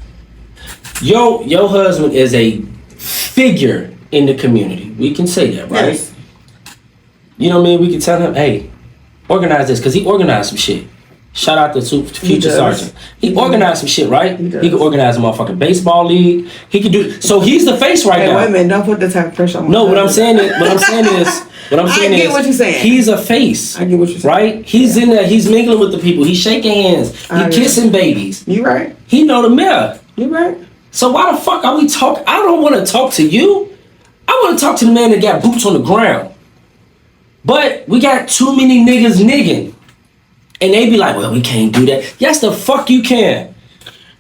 Your husband is a figure in the community. We can say that, right? Yes. You know what I mean? We can tell him, hey, organize this, because he organized some shit. Shout out to Future Sergeant. He organized some shit, right? He could organize a motherfucking baseball league. He could do. So he's the face right now. Wait a minute! Don't put that type of pressure on. No, what I'm saying is, I get what you're saying. He's a face. I get what you're saying. Right? He's in there. He's mingling with the people. He's shaking hands. He kissing babies. You right. He know the mayor. You right. So why the fuck are we talking? I don't want to talk to you. I want to talk to the man that got boots on the ground. But we got too many niggas nigging. And they be like, well, we can't do that. Yes, the fuck you can.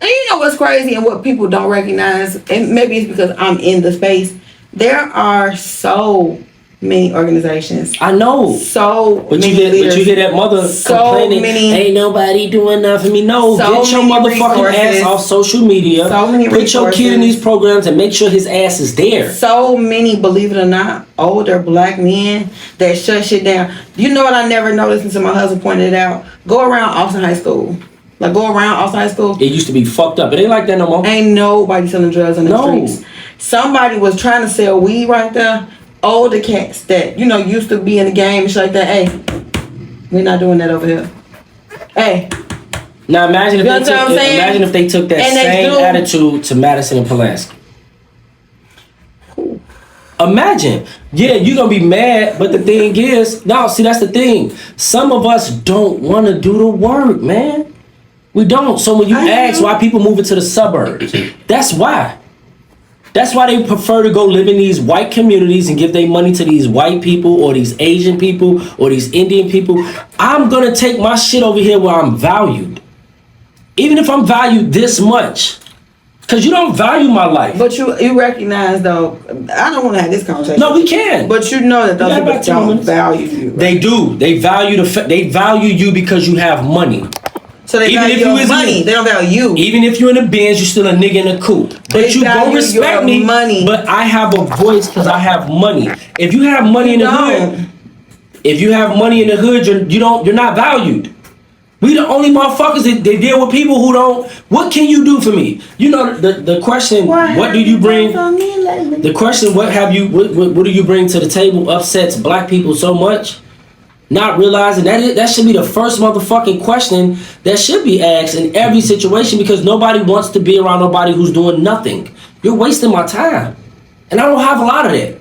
And you know what's crazy and what people don't recognize, and maybe it's because I'm in the space, there are so many organizations. I know. But you hear that mother complaining, ain't nobody doing nothing for me. No, get your motherfucking ass off social media. Put your kid in these programs and make sure his ass is there. So many, believe it or not, older black men that shut shit down. You know what I never noticed until my husband pointed it out? Go around Austin High School. Like, go around Austin High School. It used to be fucked up. It ain't like that no more. Ain't nobody selling drugs on the streets. Somebody was trying to sell weed right there. Older cats that, you know, used to be in the game and shit like that. Hey, we're not doing that over here. Hey. Now imagine if they took that same attitude to Madison and Pulaski. Imagine. Yeah, you're going to be mad, but the thing is, no, see, that's the thing. Some of us don't want to do the work, man. We don't. So when you ask why people move into the suburbs, that's why. That's why they prefer to go live in these white communities and give their money to these white people or these Asian people or these Indian people. I'm going to take my shit over here where I'm valued. Even if I'm valued this much. Because you don't value my life. But you recognize, though, I don't want to have this conversation. No, we can. But you know that those people don't value you. Right? They do. They value you because you have money. So they value your money. They don't value you. Even if you're in the Benz, you're still a nigga in a coupe. But you go respect me. Money. But I have a voice because I have money. If you have money in the hood, you're not valued. We the only motherfuckers that they deal with people who don't. What can you do for me? You know the question. What do you bring? The question. What do you bring to the table? Upsets black people so much. Not realizing that should be the first motherfucking question that should be asked in every situation, because nobody wants to be around nobody who's doing nothing. You're wasting my time. And I don't have a lot of that.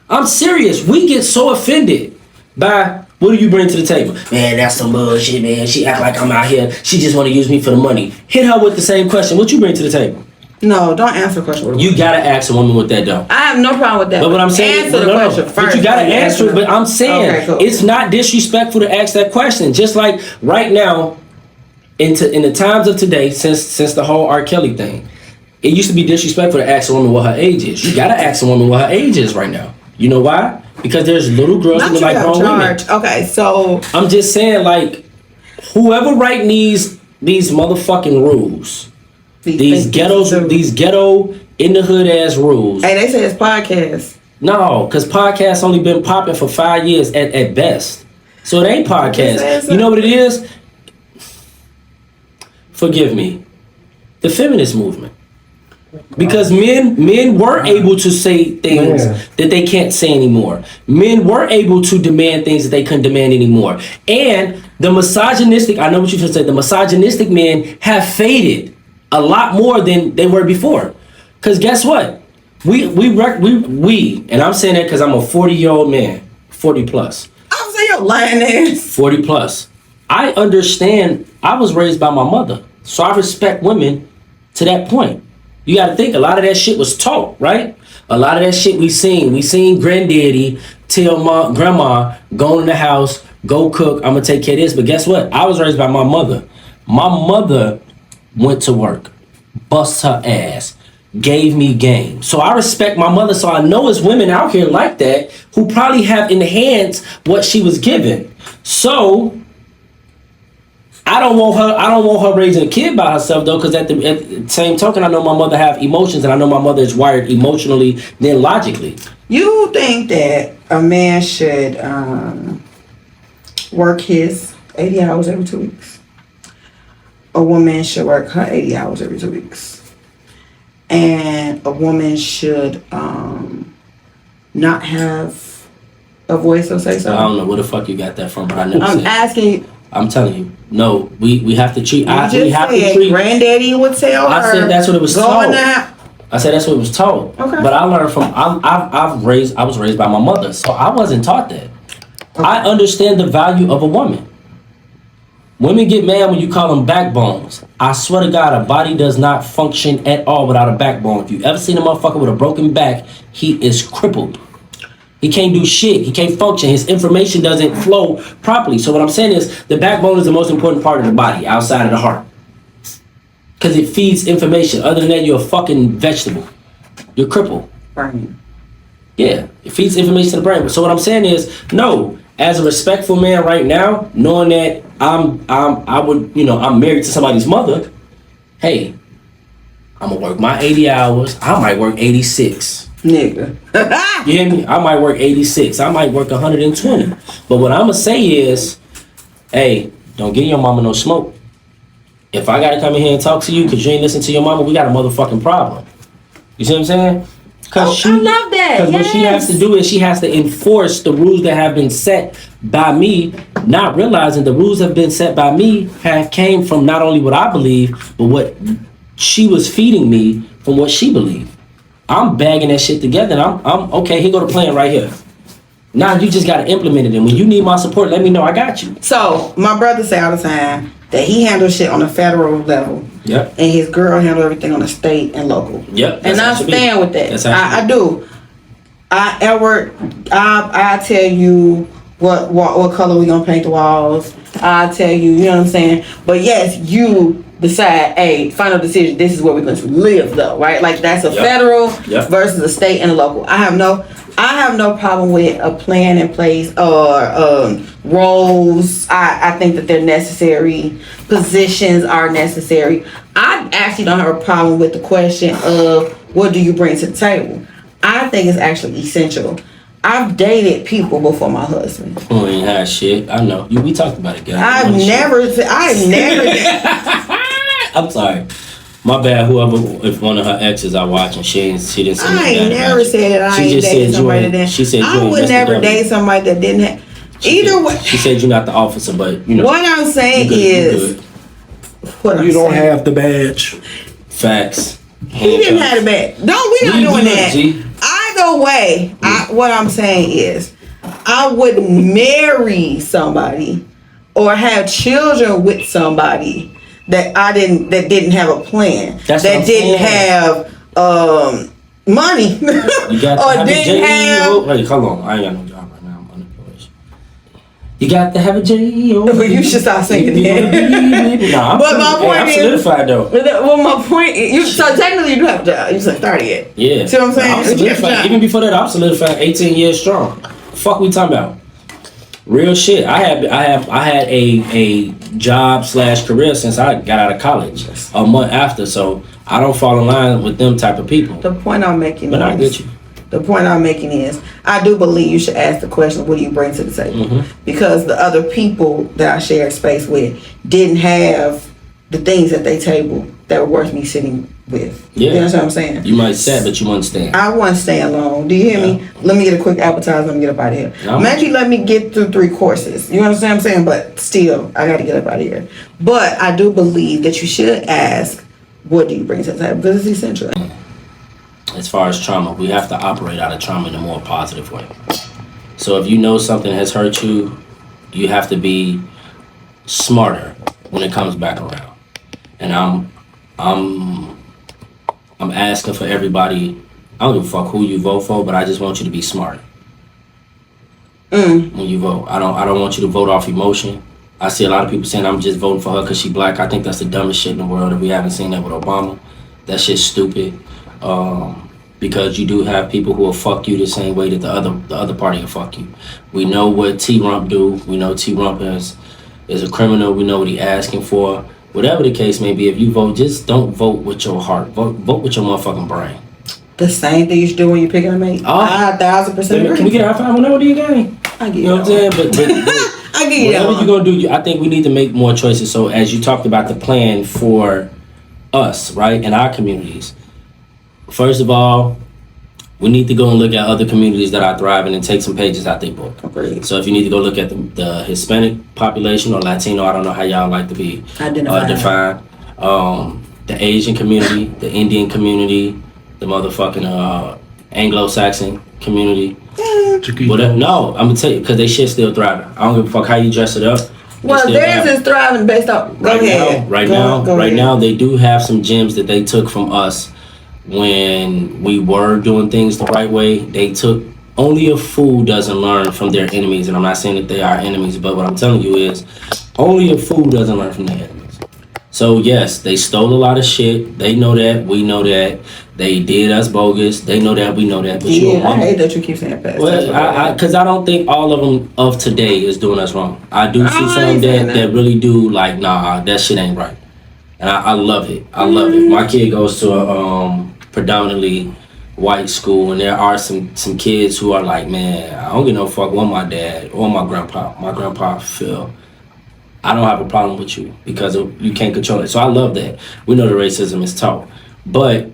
I'm serious. We get so offended by, what do you bring to the table? Man, that's some bullshit, man. She act like I'm out here. She just want to use me for the money. Hit her with the same question. What you bring to the table? No, don't answer the question. You gotta ask a woman with that though. I have no problem with that. But what I'm saying, answer the question first. But you gotta answer it. But I'm saying it's not disrespectful to ask that question. Just like right now, in the times of today, since the whole R. Kelly thing, it used to be disrespectful to ask a woman what her age is. You gotta ask a woman what her age is right now. You know why? Because there's little girls that look like grown women. Okay, so I'm just saying, like, whoever write these motherfucking rules. These ghetto in the hood ass rules. Hey, they say it's podcasts. No, because podcasts only been popping for 5 years at best. So it ain't podcasts. You know what it is? Forgive me. The feminist movement. Because men were able to say things that they can't say anymore. Men were able to demand things that they couldn't demand anymore. And the misogynistic, I know what you should say, the misogynistic men have faded a lot more than they were before. Because guess what? We, and I'm saying that because I'm a 40-year-old man, 40 plus. I'm saying you're lying ass. 40 plus. I understand. I was raised by my mother, so I respect women to that point. You got to think a lot of that shit was taught, right? A lot of that shit we seen. We seen granddaddy tell grandma, go in the house, go cook, I'm gonna take care of this. But guess what? I was raised by my mother. My mother went to work, bust her ass, gave me game. So I respect my mother. So I know there's women out here like that who probably have in the hands what she was given. So I don't want her raising a kid by herself though, because at the same token, I know my mother have emotions, and I know my mother is wired emotionally then logically. You think that a man should work his 80 hours every 2 weeks? A woman should work her 80 hours every 2 weeks. And a woman should not have a voice or say so? I don't know where the fuck you got that from, but I never I'm said. asking. I'm telling you, no. We have to treat. You just said granddaddy would tell her. I said that's what it was going told. out. I said that's what it was told. Okay. But I learned from. I was raised by my mother, so I wasn't taught that. Okay. I understand the value of a woman. Women get mad when you call them backbones. I swear to God, a body does not function at all without a backbone. If you ever seen a motherfucker with a broken back, he is crippled. He can't do shit. He can't function. His information doesn't flow properly. So what I'm saying is the backbone is the most important part of the body outside of the heart. Because it feeds information. Other than that, you're a fucking vegetable. You're crippled. Right. Yeah, it feeds information to the brain. So what I'm saying is, no, as a respectful man right now, knowing that I'm married to somebody's mother, hey, I'm gonna work my 80 hours. I might work 86. Nigga. You hear me? I might work 86. I might work 120. But what I'm gonna say is, hey, don't give your mama no smoke. If I gotta come in here and talk to you because you ain't listen to your mama, we got a motherfucking problem. You see what I'm saying? I love that. Because what she has to do is she has to enforce the rules that have been set by me, not realizing the rules that have been set by me have came from not only what I believe, but what she was feeding me from what she believed. I'm bagging that shit together, and I'm okay. Here go the plan right here. Now you just gotta implement it, and when you need my support, let me know. I got you. So my brother say all the time that he handles shit on a federal level. Yep. And his girl handle everything on the state and local. Yep. And I stand with that. I do. I tell you what color we gonna paint the walls. I tell you, you know what I'm saying? But yes, you decide, hey, final decision, this is where we're going to live though, right? Like that's a federal versus a state and a local. I have no problem with a plan in place or roles. I think that they're necessary. Positions are necessary. I actually don't have a problem with the question of what do you bring to the table. I think it's actually essential. I've dated people before my husband. Oh, ain't had shit. I know. We talked about it, guys. I've never. I'm sorry. My bad. Whoever, if one of her exes I watch and she didn't say I ain't never said that I ain't dated somebody that didn't. She said I would never date somebody that didn't have. Either way. She said you're not the officer, but you know. What I'm saying is. You don't have the badge. Facts. He didn't have the badge. No, we not doing that. Either way, what I'm saying is, I wouldn't marry somebody or have children with somebody that didn't have a plan, that didn't have money, or didn't have. Wait, hold on, I ain't got no job right now. I'm unemployed. You got to have a J.O. You should stop saying that. Nah, but my point I'm is, solidified though. Well, my point is, so technically you do have a job. You just ain't started yet. Yeah. See what I'm saying? I'm solidified. Even before that, I'm solidified. 18 years strong. Fuck, we talking about real shit. I had a job / career since I got out of college. A month after, so I don't fall in line with them type of people. The point I'm making But is, I get you. The point I'm making is, I do believe you should ask the question, what do you bring to the table? Mm-hmm. Because the other people that I shared space with didn't have the things at their table that were worth me sitting with. Yeah. You know what I'm saying? You might say, but you wouldn't stand. I want to stay alone. Do you hear me? Let me get a quick appetizer. Let me get up out of here. No. Maybe let me get through 3 courses. You understand what I'm saying? But still, I got to get up out of here. But I do believe that you should ask, what do you bring to the table? Because it's essential. As far as trauma, we have to operate out of trauma in a more positive way. So if you know something has hurt you, you have to be smarter when it comes back around. And I'm asking for everybody. I don't give a fuck who you vote for, but I just want you to be smart when you vote. I don't want you to vote off emotion. I see a lot of people saying I'm just voting for her because she black. I think that's the dumbest shit in the world. If we haven't seen that with Obama, that shit's stupid. Because you do have people who will fuck you the same way that the other party will fuck you. We know what T-Rump do. We know T-Rump is a criminal. We know what he asking for. Whatever the case may be, if you vote, just don't vote with your heart. Vote with your motherfucking brain. The same thing you should do when you're picking a mate. 1,000% agree. Can we get a high five whenever do you game? I get You know what I'm saying? But I get you. whatever you're gonna do, I think we need to make more choices. So as you talked about the plan for us, right, in our communities. First of all, we need to go and look at other communities that are thriving and take some pages out their book. Agreed. So if you need to go look at the Hispanic population or Latino, I don't know how y'all like to be defined. The Asian community, the Indian community, the motherfucking Anglo-Saxon community. Whatever. No, I'm gonna tell you, because they shit still thriving. I don't give a fuck how you dress it up. Well, theirs is thriving based on. Go ahead. Right now, they do have some gems that they took from us when we were doing things the right way. They took. Only a fool doesn't learn from their enemies, and I'm not saying that they are enemies, but what I'm telling you is, only a fool doesn't learn from their enemies. So yes, they stole a lot of shit. They know that. We know that. They did us bogus. They know that. We know that. But I hate that you keep saying that. Well, because I don't think all of them of today is doing us wrong. I do see some that really do like, nah, that shit ain't right. And I love it. I love it. My kid goes to a predominantly white school, and there are some kids who are like, man, I don't give no fuck what my dad or my grandpa feel. I don't have a problem with you because you can't control it. So I love that. We know the racism is taught. But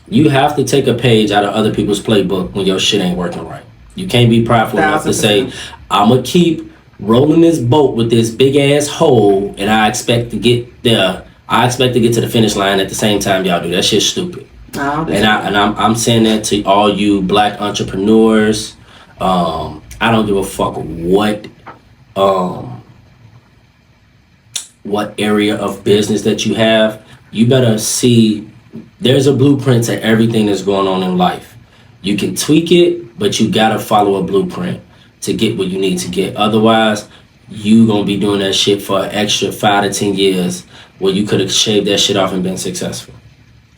you have to take a page out of other people's playbook when your shit ain't working right. You can't be prideful enough to say, I'm going to keep rolling this boat with this big ass hole, and I expect to get there. I expect to get to the finish line at the same time y'all do. That shit's stupid. I'm saying that to all you black entrepreneurs. I don't give a fuck what area of business that you have. You better see there's a blueprint to everything that's going on in life. You can tweak it, but you gotta follow a blueprint to get what you need to get. Otherwise, you gonna be doing that shit for an extra 5 to 10 years where you could have shaved that shit off and been successful.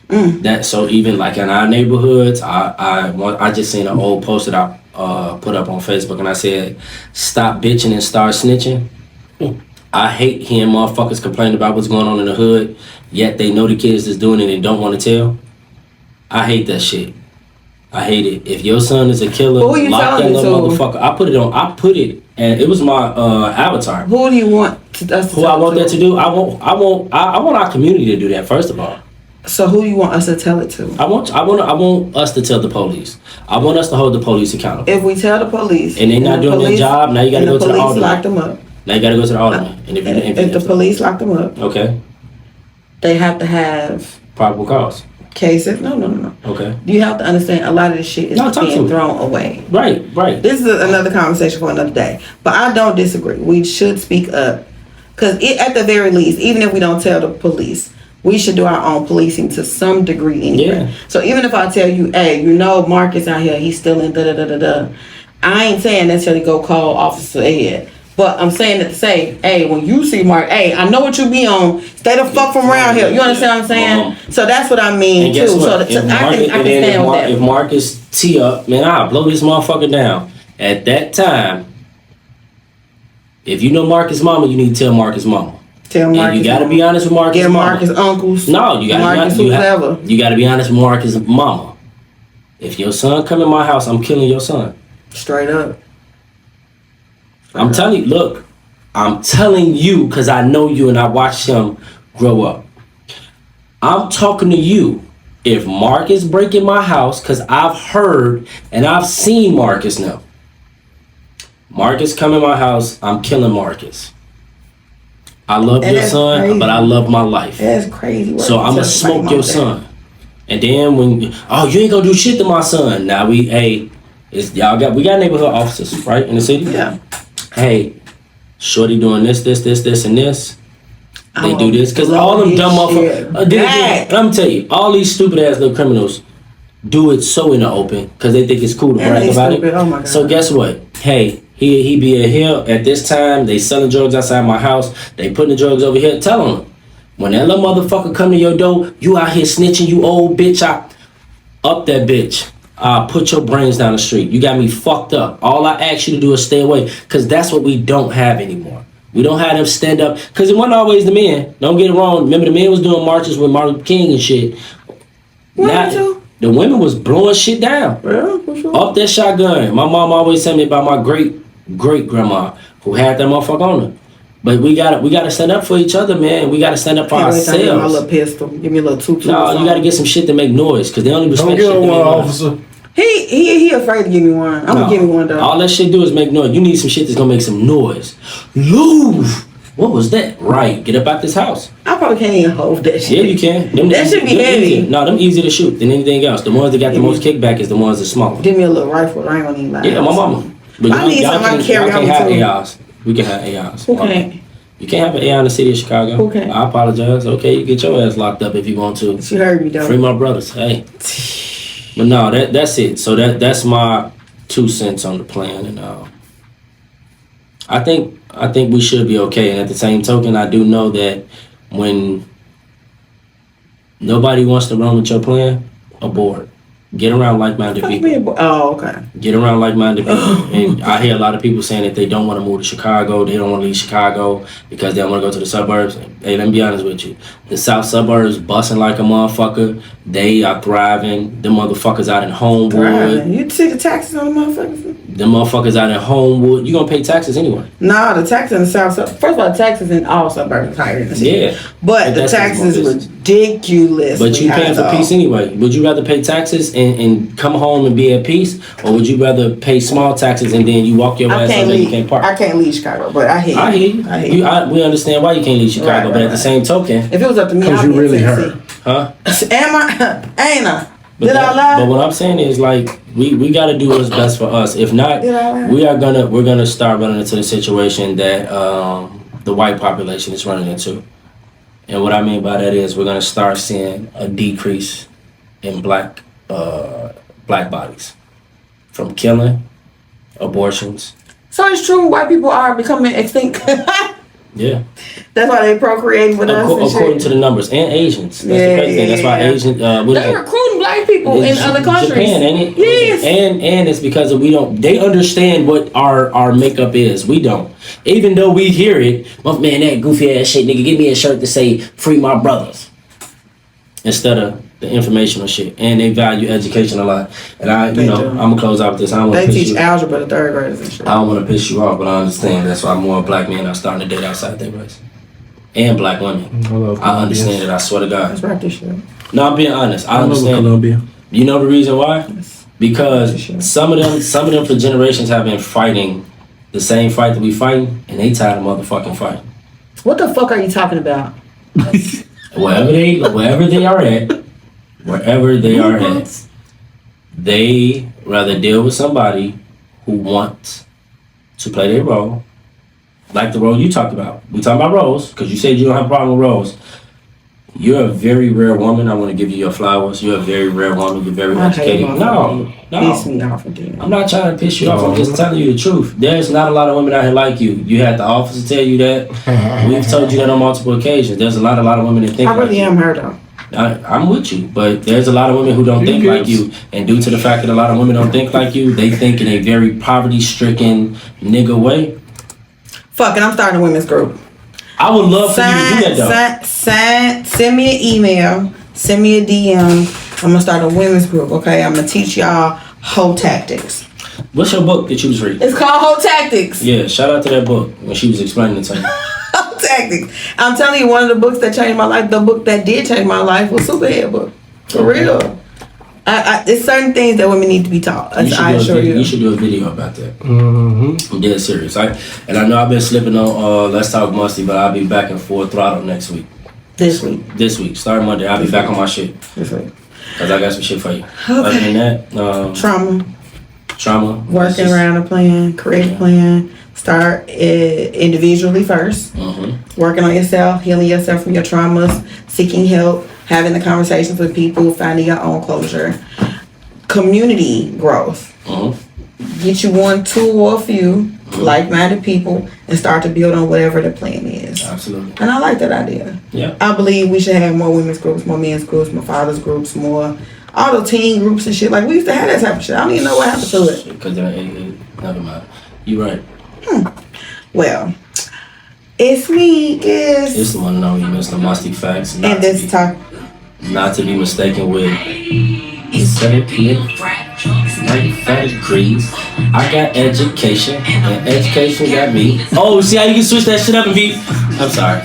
That so even like in our neighborhoods, I just seen an old post that I put up on Facebook, and I said, stop bitching and start snitching. I hate hearing motherfuckers complain about what's going on in the hood, yet they know the kids that's doing it and don't want to tell. I hate that shit. I hate it. If your son is a killer, lock that little motherfucker. I put it, and it was my avatar. Who do you want us to Who I want that to do? I want our community to do that, first of all. So who do you want us to tell it to? I want us to tell the police. I want us to hold the police accountable. If we tell the police and they're not doing their job, now you got to go to the alderman. The police lock them up. Now you got to go to the alderman. And if the police lock them up, okay, they have to have probable cause. Cases. No. Okay. You have to understand a lot of this shit is being thrown away. Right. This is another conversation for another day. But I don't disagree. We should speak up. Because at the very least, even if we don't tell the police, we should do our own policing to some degree anyway. Yeah. So even if I tell you, hey, Marcus out here, he's still in da-da-da-da-da. I ain't saying necessarily go call Officer Ed. But I'm saying it to say, hey, when you see Mark, hey, I know what you be on. Stay the fuck from around here. You understand what I'm saying? So that's what I mean, too. So I can stand with that. If Marcus tee up, man, I'll blow this motherfucker down. At that time, if you know Marcus' mama, you need to tell Marcus' mama. Tell Marcus. And you got to be honest with Marcus' mama. mama. Marcus' uncles. No, you got Marcus whoever. You got to be honest with Marcus' mama. If your son come in my house, I'm killing your son. Straight up. I'm telling you, look, I'm telling you because I know you and I watched him grow up. I'm talking to you. If Marcus break in my house, because I've heard and I've seen Marcus now. Marcus come in my house, I'm killing Marcus. I love your son, crazy. But I love my life. That's crazy. So I'm going to smoke your son. And then when, you ain't going to do shit to my son. Now we got neighborhood officers, right, in the city? Yeah. Hey, shorty doing this, and this. They do this because all them dumb motherfuckers. I'm tell you, all these stupid ass little criminals do it so in the open because they think it's cool to brag about it. Oh my God. So guess what? Hey, he be a here at this time. They selling drugs outside my house. They putting the drugs over here. Tell them when that little motherfucker come to your door, you out here snitching, you old bitch. I up that bitch. Put your brains down the street. You got me fucked up. All I ask you to do is stay away because that's what we don't have anymore. We don't have them stand up because it wasn't always the men. Don't get it wrong. Remember the men was doing marches with Martin Luther King and shit. Now, the women was blowing shit down. Yeah, for sure. Off that shotgun. My mom always told me about my great grandma who had that motherfucker on her. But we gotta stand up for each other, man. We gotta stand up for ourselves. Give me my little pistol. Give me a little tutu. No, you gotta get some shit to make noise because they only respect shit to make noise. Officer. He afraid to give me one. I'm gonna give me one though. All that shit do is make noise. You need some shit that's gonna make some noise. Move. What was that? Right. Get up out this house. I probably can't even hold that shit. Yeah, you can. That should be heavy. Easy. No, them easy to shoot than anything else. The ones that got the most kickback is the ones that small. Give me a little rifle. I ain't gonna need that. Yeah, my mama. But I need something I can carry y'all on can't have too. ARs. We can have ARs. Who can't? You can't have an AR in the city of Chicago. Okay. I apologize. Okay, you get your ass locked up if you want to. She heard me though. Free my brothers. Hey. But no, that's it. So that's my 2 cents on the plan, and I think we should be okay. And at the same token, I do know that when nobody wants to run with your plan, abort. Get around like-minded people. Oh, okay. Get around like-minded people. And I hear a lot of people saying that they don't want to move to Chicago. They don't want to leave Chicago because they don't want to go to the suburbs. Hey, let me be honest with you. The south suburbs busting like a motherfucker. They are thriving. Them motherfuckers out in Homewood. Thriving. You take the taxes on the motherfuckers? Them motherfuckers out in Homewood. You gonna pay taxes anyway. Nah, the taxes in the south suburbs. First of all, the taxes in all suburbs higher than the city. Yeah. But the taxes ridiculous. But you paying for peace anyway. Would you rather pay taxes and come home and be at peace, or would you rather pay small taxes and then you walk your ass out and you can't park? I can't leave Chicago, but I hear you. I hear you. We understand why you can't leave Chicago, but at the same token, if it was up to me, I'd you be really in hurt. Tennessee. huh? Am I? Ain't I? But Did I lie? But what I'm saying is like we got to do what's best for us. If not, we're gonna start running into the situation that the white population is running into. And what I mean by that is we're gonna start seeing a decrease in black bodies from killing, abortions. So it's true. White people are becoming extinct. Yeah. That's why they procreating with us. According to the numbers, and Asians. That's the crazy thing. That's why Asians. They're recruiting black people in other countries. Japan, ain't it? Yes. And it's because we don't. They understand what our makeup is. We don't. Even though we hear it, oh man, that goofy ass shit, nigga, give me a shirt to say "Free my brothers," instead of the informational shit. And they value education a lot. And I'm gonna close out with this. I don't They teach algebra to third graders and shit. I don't want to piss you off, but I understand. That's why more black men are starting to date outside their race. And black women. I understand it. I swear to God. Let's wrap this shit up. No, I'm being honest. I understand. Columbia. You know the reason why? Because some of them for generations have been fighting the same fight that we fighting, and they tired of motherfucking fighting. What the fuck are you talking about? Wherever they are at, they rather deal with somebody who wants to play their role, like the role you talked about. We talking about roles because you said you don't have a problem with roles. You're a very rare woman. I want to give you your flowers. You're a very rare woman. You're very educated. No. Piss me off again. I'm not trying to piss you off. I'm just telling you the truth. There's not a lot of women out here like you. You had the officer tell you that. We've told you that on multiple occasions. There's a lot of women that think I really am her though. I'm with you, but there's a lot of women who don't think like you, and due to the fact that a lot of women don't think like you, they think in a very poverty-stricken nigga way. Fuck it, I'm starting a women's group. I would love for you to do that though. Send me an email, send me a DM. I'm gonna start a women's group, okay? I'm gonna teach y'all hoe tactics. What's your book that you was reading? It's called Hoe Tactics. Yeah, shout out to that book when she was explaining it to me. Hoe Tactics. I'm telling you, one of the books that changed my life, the book that did change my life was Superhead book. For real. There's certain things that women need to be taught. I assure you. You should do a video about that. Mm-hmm. I'm dead serious. I know I've been slipping on Let's Talk Musty, but I'll be back in full throttle next week. This week. Starting Monday, I'll be back on my shit. This week. Because I got some shit for you. Okay. Other than that, trauma. trauma. Working around a plan, create a plan. Start individually first. Working on yourself, healing yourself from your traumas, seeking help, having the conversations with people, finding your own closure. Community growth. Get you one, two, or a few like-minded people and start to build on whatever the plan is. Absolutely. And I like that idea. Yeah. I believe we should have more women's groups, more men's groups, more fathers groups, more all the teen groups and shit. Like, we used to have that type of shit. I don't even know what happened to it. Because it never mind. You right. Well, it's me, It's the one and only Mr. Musty Facts. and this talk. Not to be mistaken with degrees. I got education, and education got me. Oh, see how you can switch that shit up and be. I'm sorry.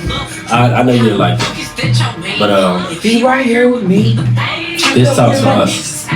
I know you didn't like it. But Be right here with me. this talks for us.